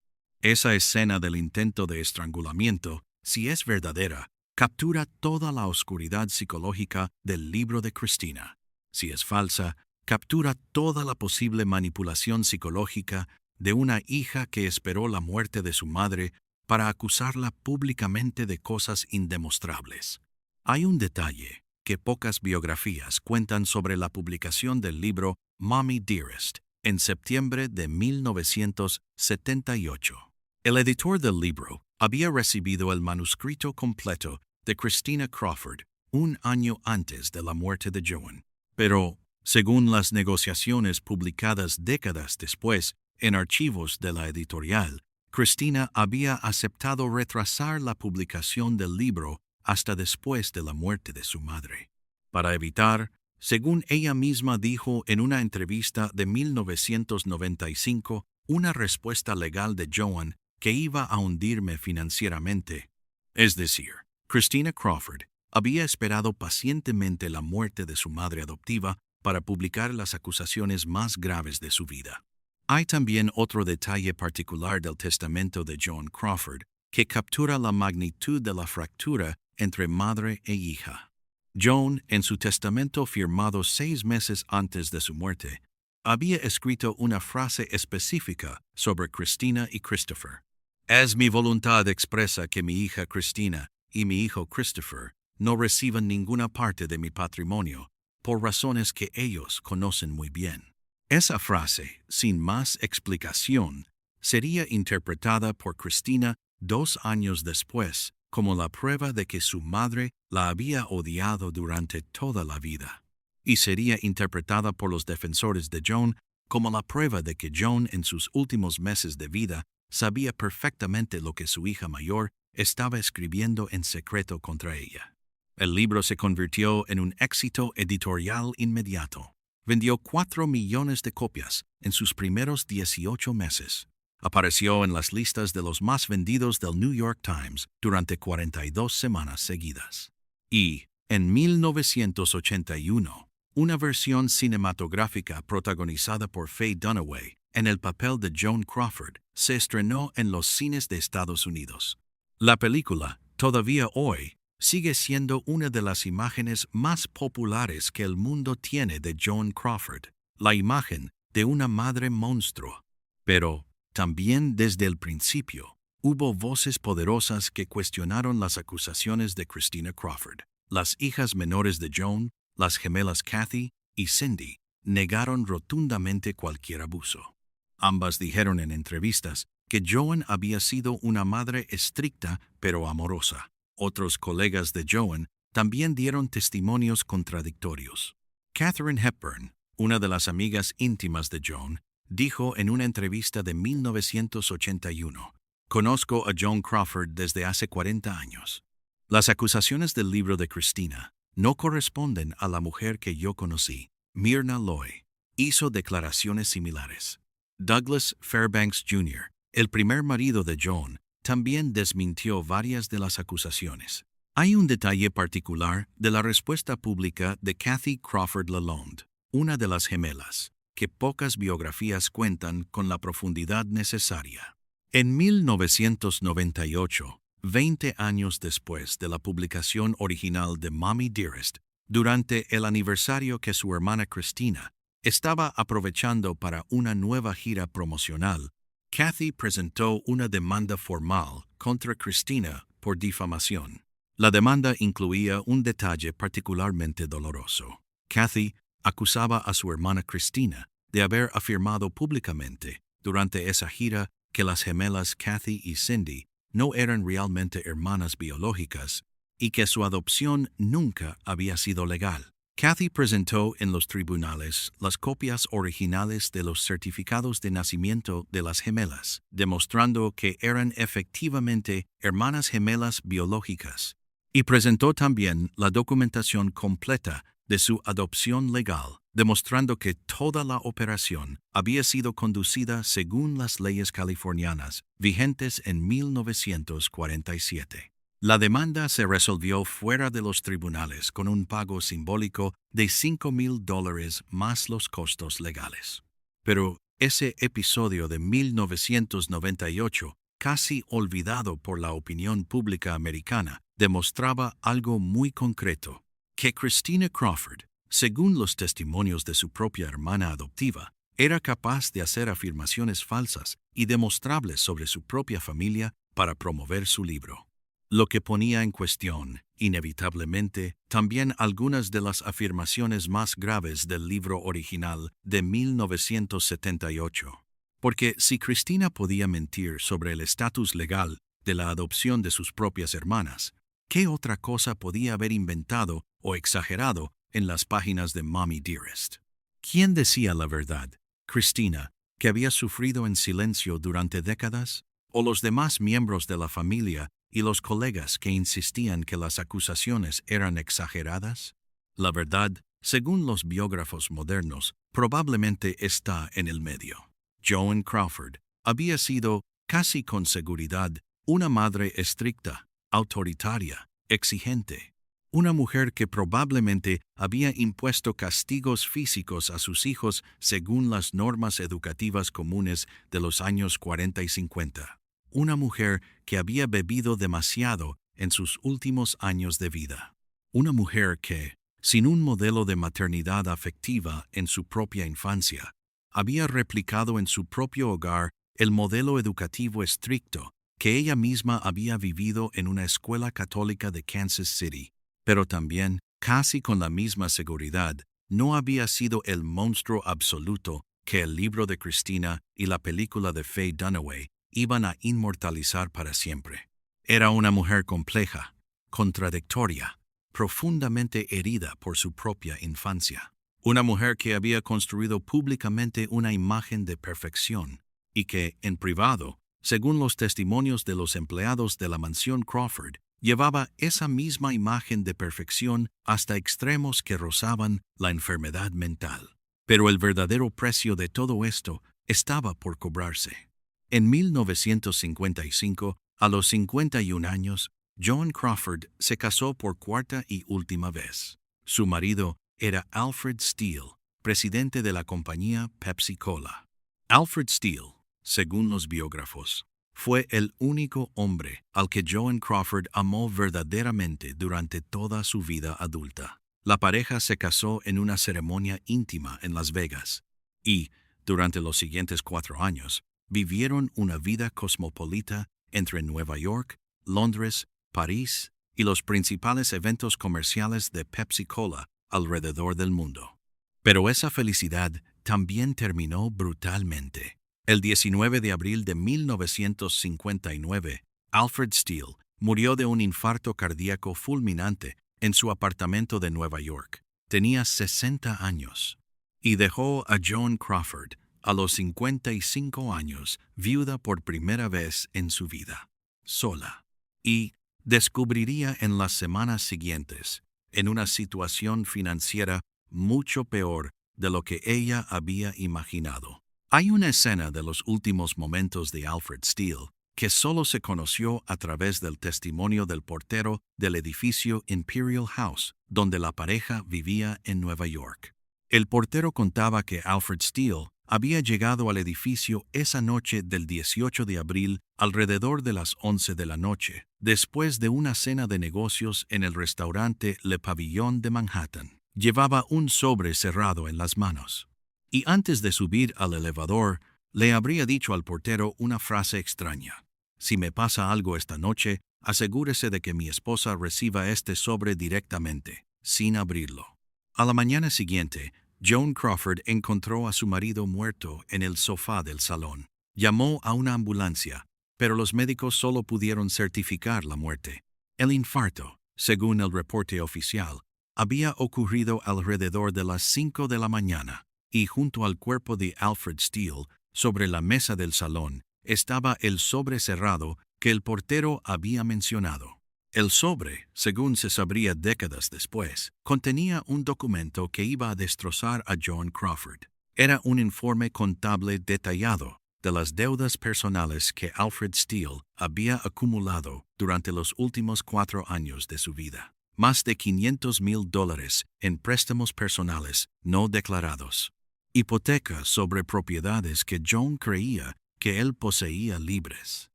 Esa escena del intento de estrangulamiento, si es verdadera, captura toda la oscuridad psicológica del libro de Christina. Si es falsa, captura toda la posible manipulación psicológica de una hija que esperó la muerte de su madre para acusarla públicamente de cosas indemostrables. Hay un detalle que pocas biografías cuentan sobre la publicación del libro Mommy Dearest en septiembre de 1978. El editor del libro había recibido el manuscrito completo de Christina Crawford un año antes de la muerte de Joan, pero, según las negociaciones publicadas décadas después en archivos de la editorial, Christina había aceptado retrasar la publicación del libro hasta después de la muerte de su madre, para evitar, según ella misma dijo en una entrevista de 1995, una respuesta legal de Joan que iba a hundirme financieramente. Es decir, Christina Crawford había esperado pacientemente la muerte de su madre adoptiva para publicar las acusaciones más graves de su vida. Hay también otro detalle particular del testamento de Joan Crawford que captura la magnitud de la fractura entre madre e hija. Joan, en su testamento firmado 6 meses antes de su muerte, había escrito una frase específica sobre Christina y Christopher. Es mi voluntad expresa que mi hija Christina y mi hijo Christopher no reciban ninguna parte de mi patrimonio, por razones que ellos conocen muy bien. Esa frase, sin más explicación, sería interpretada por Christina 2 años después como la prueba de que su madre la había odiado durante toda la vida, y sería interpretada por los defensores de Joan como la prueba de que Joan en sus últimos meses de vida sabía perfectamente lo que su hija mayor estaba escribiendo en secreto contra ella. El libro se convirtió en un éxito editorial inmediato. Vendió 4 millones de copias en sus primeros 18 meses. Apareció en las listas de los más vendidos del New York Times durante 42 semanas seguidas. Y, en 1981, una versión cinematográfica protagonizada por Faye Dunaway en el papel de Joan Crawford se estrenó en los cines de Estados Unidos. La película, todavía hoy, sigue siendo una de las imágenes más populares que el mundo tiene de Joan Crawford, la imagen de una madre monstruo. Pero, también desde el principio, hubo voces poderosas que cuestionaron las acusaciones de Christina Crawford. Las hijas menores de Joan, las gemelas Kathy y Cindy, negaron rotundamente cualquier abuso. Ambas dijeron en entrevistas que Joan había sido una madre estricta pero amorosa. Otros colegas de Joan también dieron testimonios contradictorios. Katharine Hepburn, una de las amigas íntimas de Joan, dijo en una entrevista de 1981, «Conozco a Joan Crawford desde hace 40 años. Las acusaciones del libro de Christina no corresponden a la mujer que yo conocí. Myrna Loy hizo declaraciones similares. Douglas Fairbanks Jr., el primer marido de Joan, también desmintió varias de las acusaciones. Hay un detalle particular de la respuesta pública de Kathy Crawford Lalonde, una de las gemelas, que pocas biografías cuentan con la profundidad necesaria. En 1998, 20 años después de la publicación original de Mommy Dearest, durante el aniversario que su hermana Christina estaba aprovechando para una nueva gira promocional, Kathy presentó una demanda formal contra Christina por difamación. La demanda incluía un detalle particularmente doloroso. Kathy acusaba a su hermana Christina de haber afirmado públicamente durante esa gira que las gemelas Kathy y Cindy no eran realmente hermanas biológicas y que su adopción nunca había sido legal. Kathy presentó en los tribunales las copias originales de los certificados de nacimiento de las gemelas, demostrando que eran efectivamente hermanas gemelas biológicas, y presentó también la documentación completa de su adopción legal, demostrando que toda la operación había sido conducida según las leyes californianas vigentes en 1947. La demanda se resolvió fuera de los tribunales con un pago simbólico de $5,000 más los costos legales. Pero ese episodio de 1998, casi olvidado por la opinión pública americana, demostraba algo muy concreto, que Christina Crawford según los testimonios de su propia hermana adoptiva, era capaz de hacer afirmaciones falsas y demostrables sobre su propia familia para promover su libro, lo que ponía en cuestión, inevitablemente, también algunas de las afirmaciones más graves del libro original de 1978. Porque si Christina podía mentir sobre el estatus legal de la adopción de sus propias hermanas, ¿qué otra cosa podía haber inventado o exagerado en las páginas de Mommy Dearest? ¿Quién decía la verdad? ¿Christina, que había sufrido en silencio durante décadas? ¿O los demás miembros de la familia y los colegas que insistían que las acusaciones eran exageradas? La verdad, según los biógrafos modernos, probablemente está en el medio. Joan Crawford había sido, casi con seguridad, una madre estricta, autoritaria, exigente. Una mujer que probablemente había impuesto castigos físicos a sus hijos según las normas educativas comunes de los años 40 y 50. Una mujer que había bebido demasiado en sus últimos años de vida. Una mujer que, sin un modelo de maternidad afectiva en su propia infancia, había replicado en su propio hogar el modelo educativo estricto que ella misma había vivido en una escuela católica de Kansas City, pero también, casi con la misma seguridad, no había sido el monstruo absoluto que el libro de Christina y la película de Faye Dunaway iban a inmortalizar para siempre. Era una mujer compleja, contradictoria, profundamente herida por su propia infancia. Una mujer que había construido públicamente una imagen de perfección y que, en privado, según los testimonios de los empleados de la mansión Crawford, llevaba esa misma imagen de perfección hasta extremos que rozaban la enfermedad mental. Pero el verdadero precio de todo esto estaba por cobrarse. En 1955, a los 51 años, Joan Crawford se casó por cuarta y última vez. Su marido era Alfred Steele, presidente de la compañía Pepsi Cola. Alfred Steele, según los biógrafos, fue el único hombre al que Joan Crawford amó verdaderamente durante toda su vida adulta. La pareja se casó en una ceremonia íntima en Las Vegas y, durante los siguientes 4 años, vivieron una vida cosmopolita entre Nueva York, Londres, París y los principales eventos comerciales de Pepsi Cola alrededor del mundo. Pero esa felicidad también terminó brutalmente. El 19 de abril de 1959, Alfred Steele murió de un infarto cardíaco fulminante en su apartamento de Nueva York. Tenía 60 años y dejó a Joan Crawford, a los 55 años, viuda por primera vez en su vida, sola, y descubriría en las semanas siguientes, en una situación financiera mucho peor de lo que ella había imaginado. Hay una escena de los últimos momentos de Alfred Steele que solo se conoció a través del testimonio del portero del edificio Imperial House, donde la pareja vivía en Nueva York. El portero contaba que Alfred Steele había llegado al edificio esa noche del 18 de abril alrededor de las 11 de la noche, después de una cena de negocios en el restaurante Le Pavillon de Manhattan. Llevaba un sobre cerrado en las manos. Y antes de subir al elevador, le habría dicho al portero una frase extraña. Si me pasa algo esta noche, asegúrese de que mi esposa reciba este sobre directamente, sin abrirlo. A la mañana siguiente, Joan Crawford encontró a su marido muerto en el sofá del salón. Llamó a una ambulancia, pero los médicos solo pudieron certificar la muerte. El infarto, según el reporte oficial, había ocurrido alrededor de las 5 de la mañana, y junto al cuerpo de Alfred Steele, sobre la mesa del salón, estaba el sobre cerrado que el portero había mencionado. El sobre, según se sabría décadas después, contenía un documento que iba a destrozar a Joan Crawford. Era un informe contable detallado de las deudas personales que Alfred Steele había acumulado durante los últimos 4 años de su vida. Más de $500,000 en préstamos personales no declarados. Hipotecas sobre propiedades que Joan creía que él poseía libres.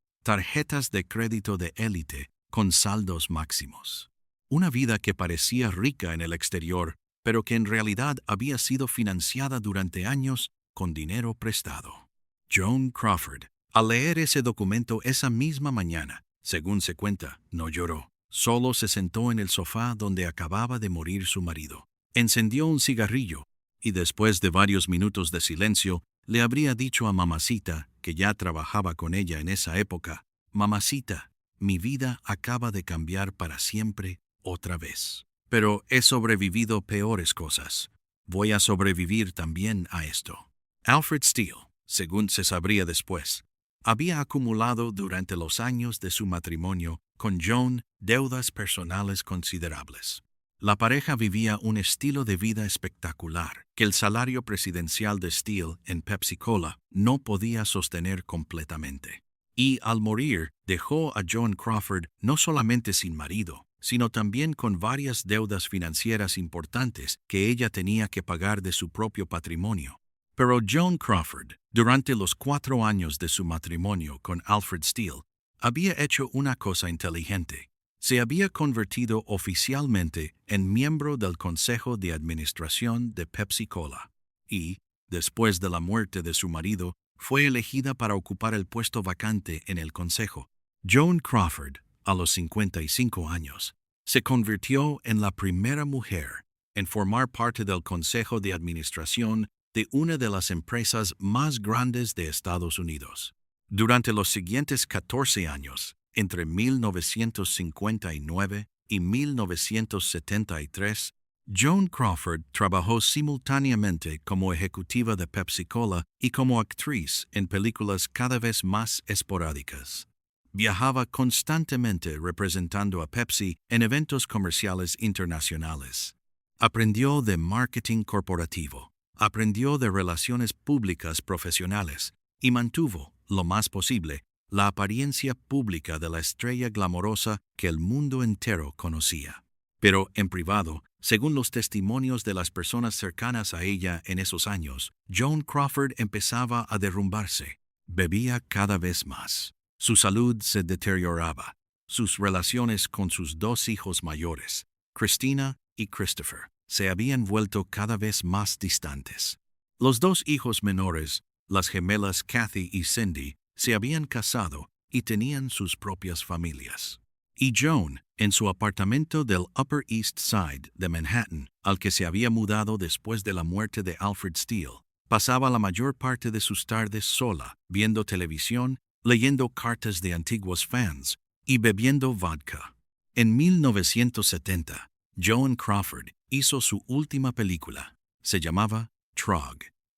Tarjetas de crédito de élite con saldos máximos. Una vida que parecía rica en el exterior, pero que en realidad había sido financiada durante años con dinero prestado. Joan Crawford, al leer ese documento esa misma mañana, según se cuenta, no lloró. Solo se sentó en el sofá donde acababa de morir su marido. Encendió un cigarrillo y después de varios minutos de silencio, le habría dicho a Mamacita, que ya trabajaba con ella en esa época: «Mamacita, mi vida acaba de cambiar para siempre otra vez. Pero he sobrevivido peores cosas. Voy a sobrevivir también a esto». Alfred Steele, según se sabría después, había acumulado durante los años de su matrimonio con Joan deudas personales considerables. La pareja vivía un estilo de vida espectacular que el salario presidencial de Steele en Pepsi Cola no podía sostener completamente. Y al morir, dejó a Joan Crawford no solamente sin marido, sino también con varias deudas financieras importantes que ella tenía que pagar de su propio patrimonio. Pero Joan Crawford, durante los 4 años de su matrimonio con Alfred Steele, había hecho una cosa inteligente. Se había convertido oficialmente en miembro del Consejo de Administración de Pepsi Cola y, después de la muerte de su marido, fue elegida para ocupar el puesto vacante en el Consejo. Joan Crawford, a los 55 años, se convirtió en la primera mujer en formar parte del Consejo de Administración de una de las empresas más grandes de Estados Unidos. Durante los siguientes 14 años, entre 1959 y 1973, Joan Crawford trabajó simultáneamente como ejecutiva de Pepsi Cola y como actriz en películas cada vez más esporádicas. Viajaba constantemente representando a Pepsi en eventos comerciales internacionales. Aprendió de marketing corporativo, aprendió de relaciones públicas profesionales y mantuvo, lo más posible, la apariencia pública de la estrella glamorosa que el mundo entero conocía. Pero en privado, según los testimonios de las personas cercanas a ella en esos años, Joan Crawford empezaba a derrumbarse. Bebía cada vez más. Su salud se deterioraba. Sus relaciones con sus 2 hijos mayores, Christina y Christopher, se habían vuelto cada vez más distantes. Los 2 hijos menores, las gemelas Kathy y Cindy, se habían casado y tenían sus propias familias. Y Joan, en su apartamento del Upper East Side de Manhattan, al que se había mudado después de la muerte de Alfred Steele, pasaba la mayor parte de sus tardes sola, viendo televisión, leyendo cartas de antiguos fans y bebiendo vodka. En 1970, Joan Crawford hizo su última película. Se llamaba Trog.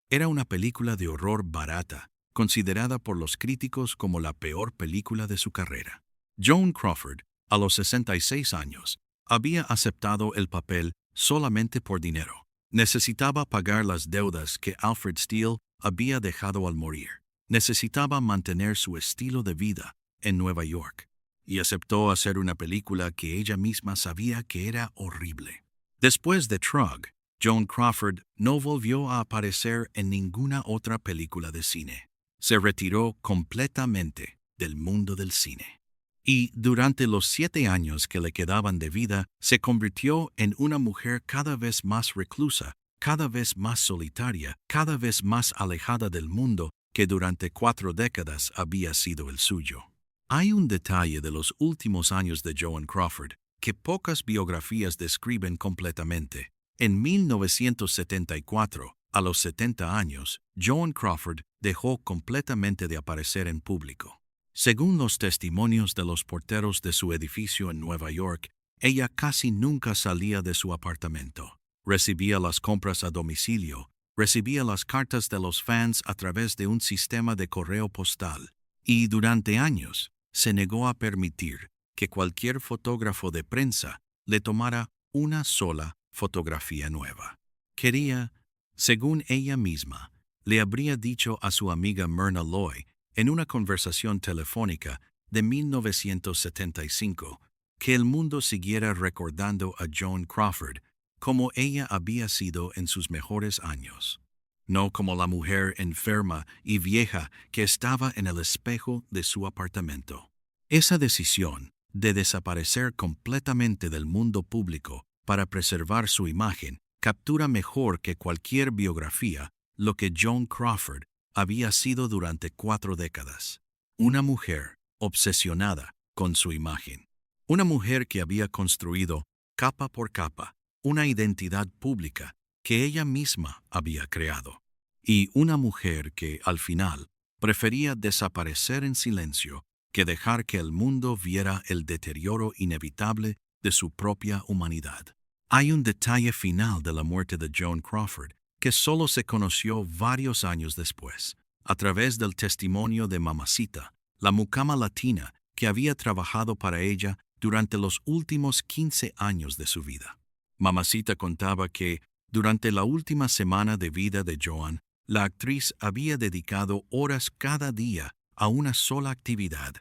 Era una película de horror barata, considerada por los críticos como la peor película de su carrera. Joan Crawford, a los 66 años, había aceptado el papel solamente por dinero. Necesitaba pagar las deudas que Alfred Steele había dejado al morir. Necesitaba mantener su estilo de vida en Nueva York. Y aceptó hacer una película que ella misma sabía que era horrible. Después de Trog, Joan Crawford no volvió a aparecer en ninguna otra película de cine. Se retiró completamente del mundo del cine. Y durante los 7 años que le quedaban de vida, se convirtió en una mujer cada vez más reclusa, cada vez más solitaria, cada vez más alejada del mundo que durante 4 décadas había sido el suyo. Hay un detalle de los últimos años de Joan Crawford que pocas biografías describen completamente. En 1974, a los 70 años, Joan Crawford dejó completamente de aparecer en público. Según los testimonios de los porteros de su edificio en Nueva York, ella casi nunca salía de su apartamento. Recibía las compras a domicilio, recibía las cartas de los fans a través de un sistema de correo postal, y durante años se negó a permitir que cualquier fotógrafo de prensa le tomara una sola fotografía nueva. Quería, según ella misma, le habría dicho a su amiga Myrna Loy en una conversación telefónica de 1975, que el mundo siguiera recordando a Joan Crawford como ella había sido en sus mejores años, no como la mujer enferma y vieja que estaba en el espejo de su apartamento. Esa decisión de desaparecer completamente del mundo público para preservar su imagen captura mejor que cualquier biografía lo que Joan Crawford había sido durante 4 décadas. Una mujer obsesionada con su imagen. Una mujer que había construido, capa por capa, una identidad pública que ella misma había creado. Y una mujer que, al final, prefería desaparecer en silencio que dejar que el mundo viera el deterioro inevitable de su propia humanidad. Hay un detalle final de la muerte de Joan Crawford que solo se conoció varios años después, a través del testimonio de Mamacita, la mucama latina que había trabajado para ella durante los últimos 15 años de su vida. Mamacita contaba que, durante la última semana de vida de Joan, la actriz había dedicado horas cada día a una sola actividad.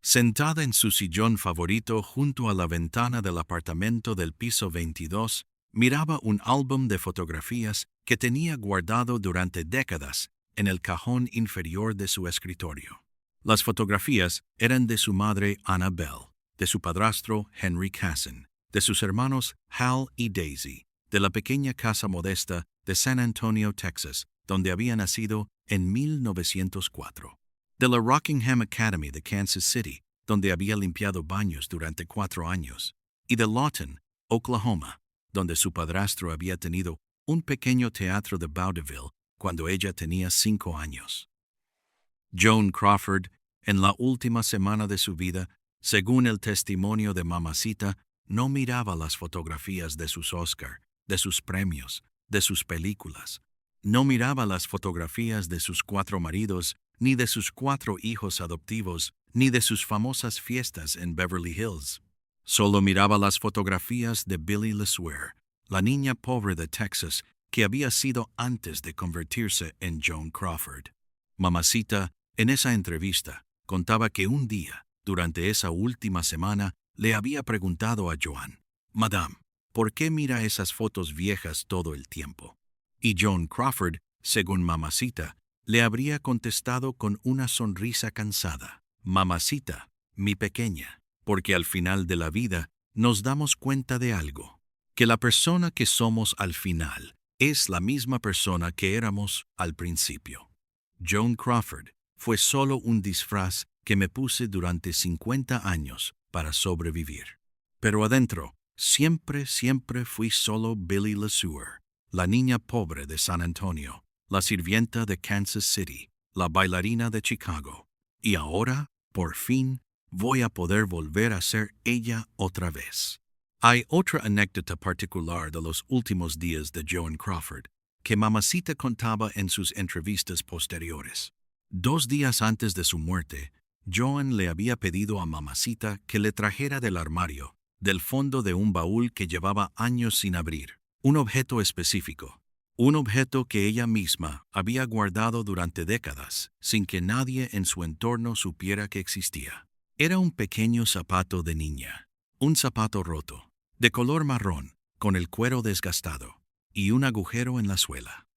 Sentada en su sillón favorito junto a la ventana del apartamento del piso 22, miraba un álbum de fotografías que tenía guardado durante décadas en el cajón inferior de su escritorio. Las fotografías eran de su madre Annabelle, de su padrastro Henry Casson, de sus hermanos Hal y Daisy, de la pequeña casa modesta de San Antonio, Texas, donde había nacido en 1904. De la Rockingham Academy de Kansas City, donde había limpiado baños durante 4 años, y de Lawton, Oklahoma, donde su padrastro había tenido un pequeño teatro de vaudeville cuando ella tenía 5 años. Joan Crawford, en la última semana de su vida, según el testimonio de Mamacita, no miraba las fotografías de sus Oscar, de sus premios, de sus películas. No miraba las fotografías de sus 4 maridos, ni de sus 4 hijos adoptivos, ni de sus famosas fiestas en Beverly Hills. Solo miraba las fotografías de Billie LeSueur, la niña pobre de Texas que había sido antes de convertirse en Joan Crawford. Mamacita, en esa entrevista, contaba que un día, durante esa última semana, le había preguntado a Joan: «Madame, ¿por qué mira esas fotos viejas todo el tiempo?». Y Joan Crawford, según Mamacita, le habría contestado con una sonrisa cansada: «Mamacita, mi pequeña, porque al final de la vida nos damos cuenta de algo, que la persona que somos al final es la misma persona que éramos al principio. Joan Crawford fue solo un disfraz que me puse durante 50 años para sobrevivir. Pero adentro, siempre fui solo Billie LeSueur, la niña pobre de San Antonio, la sirvienta de Kansas City, la bailarina de Chicago. Y ahora, por fin, voy a poder volver a ser ella otra vez». Hay otra anécdota particular de los últimos días de Joan Crawford que Mamacita contaba en sus entrevistas posteriores. 2 días antes de su muerte, Joan le había pedido a Mamacita que le trajera del armario, del fondo de un baúl que llevaba años sin abrir, un objeto específico, un objeto que ella misma había guardado durante décadas sin que nadie en su entorno supiera que existía. Era un pequeño zapato de niña, un zapato roto, de color marrón, con el cuero desgastado y un agujero en la suela.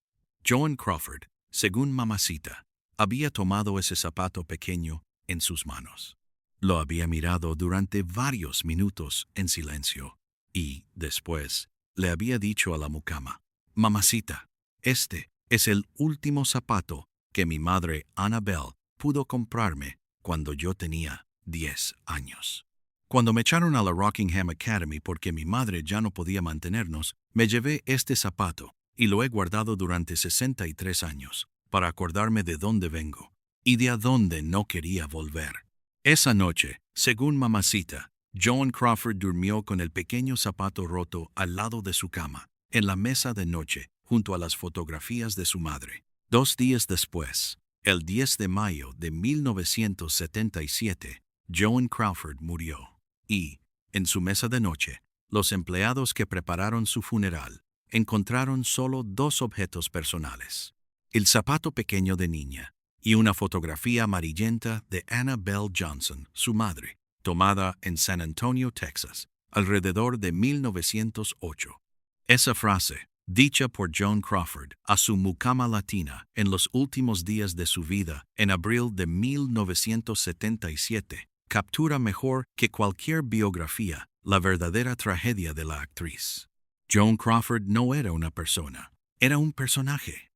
Joan Crawford, según Mamacita, había tomado ese zapato pequeño en sus manos. Lo había mirado durante varios minutos en silencio y, después, le había dicho a la mucama: «Mamacita, este es el último zapato que mi madre Annabelle pudo comprarme cuando yo tenía 10 años. Cuando me echaron a la Rockingham Academy porque mi madre ya no podía mantenernos, me llevé este zapato y lo he guardado durante 63 años para acordarme de dónde vengo y de a dónde no quería volver». Esa noche, según Mamacita, Joan Crawford durmió con el pequeño zapato roto al lado de su cama, en la mesa de noche, junto a las fotografías de su madre. 2 días después, el 10 de mayo de 1977, Joan Crawford murió. Y, en su mesa de noche, los empleados que prepararon su funeral encontraron solo 2 objetos personales: el zapato pequeño de niña y una fotografía amarillenta de Annabelle Johnson, su madre, tomada en San Antonio, Texas, alrededor de 1908. Esa frase, dicha por Joan Crawford a su mucama latina en los últimos días de su vida en abril de 1977, captura mejor que cualquier biografía la verdadera tragedia de la actriz. Joan Crawford no era una persona, era un personaje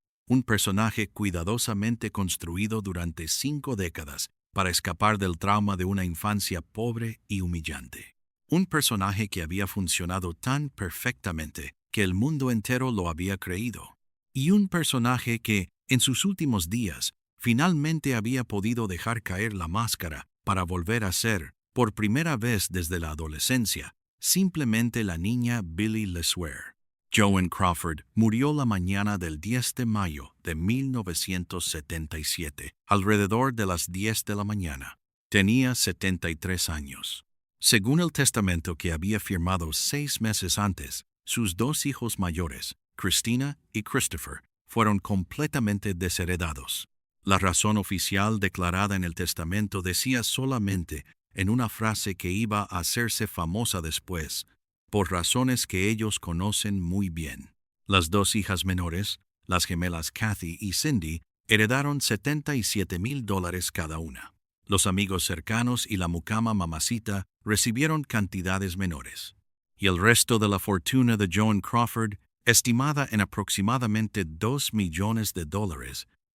cuidadosamente construido durante 5 décadas para escapar del trauma de una infancia pobre y humillante. Un personaje que había funcionado tan perfectamente que el mundo entero lo había creído. Y un personaje que, en sus últimos días, finalmente había podido dejar caer la máscara para volver a ser, por primera vez desde la adolescencia, simplemente la niña Billie LeSueur. Joan Crawford murió la mañana del 10 de mayo de 1977, alrededor de las 10 de la mañana. Tenía 73 años. Según el testamento que había firmado 6 meses antes, sus 2 hijos mayores, Christina y Christopher, fueron completamente desheredados. La razón oficial declarada en el testamento decía solamente, en una frase que iba a hacerse famosa después, por razones que ellos conocen muy bien. Las 2 hijas menores, las gemelas Kathy y Cindy, heredaron $77,000 cada una. Los amigos cercanos y la mucama mamacita recibieron cantidades menores. Y el resto de la fortuna de Joan Crawford, estimada en aproximadamente $2 millones,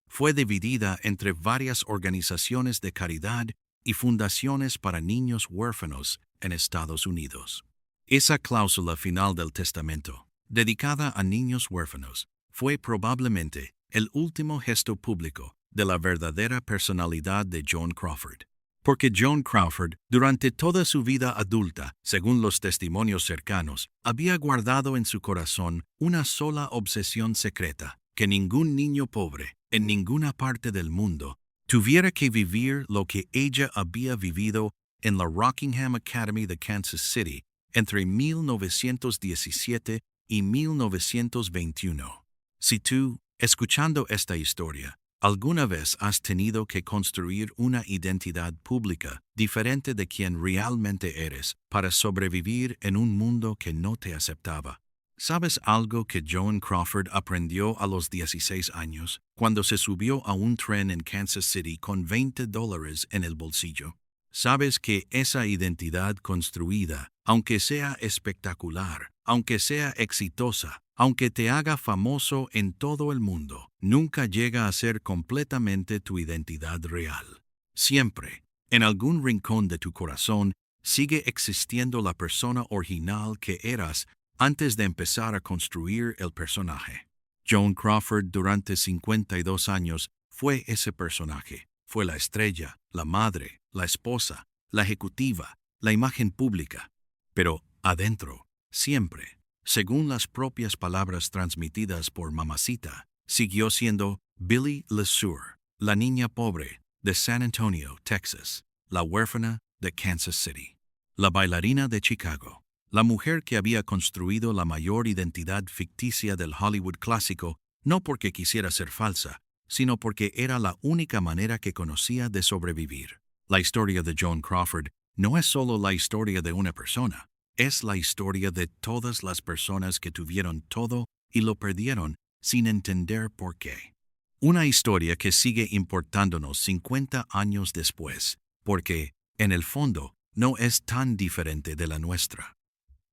fue dividida entre varias organizaciones de caridad y fundaciones para niños huérfanos en Estados Unidos. Esa cláusula final del testamento, dedicada a niños huérfanos, fue probablemente el último gesto público de la verdadera personalidad de Joan Crawford. Porque Joan Crawford, durante toda su vida adulta, según los testimonios cercanos, había guardado en su corazón una sola obsesión secreta: que ningún niño pobre, en ninguna parte del mundo, tuviera que vivir lo que ella había vivido en la Rockingham Academy de Kansas City entre 1917 y 1921. Si tú, escuchando esta historia, ¿alguna vez has tenido que construir una identidad pública diferente de quien realmente eres para sobrevivir en un mundo que no te aceptaba? ¿Sabes algo que Joan Crawford aprendió a los 16 años cuando se subió a un tren en Kansas City con $20 en el bolsillo? Sabes que esa identidad construida, aunque sea espectacular, aunque sea exitosa, aunque te haga famoso en todo el mundo, nunca llega a ser completamente tu identidad real. Siempre, en algún rincón de tu corazón, sigue existiendo la persona original que eras antes de empezar a construir el personaje. Joan Crawford durante 52 años fue ese personaje. Fue la estrella, la madre, la esposa, la ejecutiva, la imagen pública. Pero adentro, siempre, según las propias palabras transmitidas por mamacita, siguió siendo Billie LeSueur, la niña pobre de San Antonio, Texas, la huérfana de Kansas City, la bailarina de Chicago, la mujer que había construido la mayor identidad ficticia del Hollywood clásico, no porque quisiera ser falsa, sino porque era la única manera que conocía de sobrevivir. La historia de Joan Crawford no es solo la historia de una persona, es la historia de todas las personas que tuvieron todo y lo perdieron sin entender por qué. Una historia que sigue importándonos 50 años después, porque, en el fondo, no es tan diferente de la nuestra.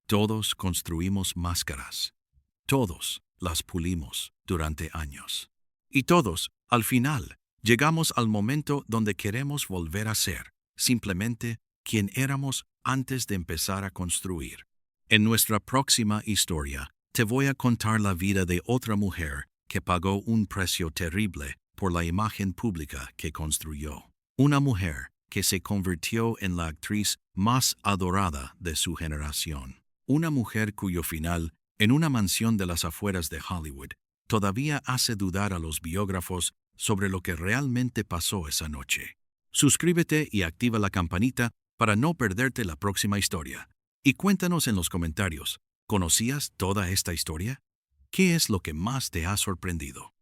Todos construimos máscaras. Todos las pulimos durante años. Y todos, al final, llegamos al momento donde queremos volver a ser, simplemente, quien éramos antes de empezar a construir. En nuestra próxima historia, te voy a contar la vida de otra mujer que pagó un precio terrible por la imagen pública que construyó. Una mujer que se convirtió en la actriz más adorada de su generación. Una mujer cuyo final, en una mansión de las afueras de Hollywood, todavía hace dudar a los biógrafos sobre lo que realmente pasó esa noche. Suscríbete y activa la campanita para no perderte la próxima historia. Y cuéntanos en los comentarios, ¿conocías toda esta historia? ¿Qué es lo que más te ha sorprendido?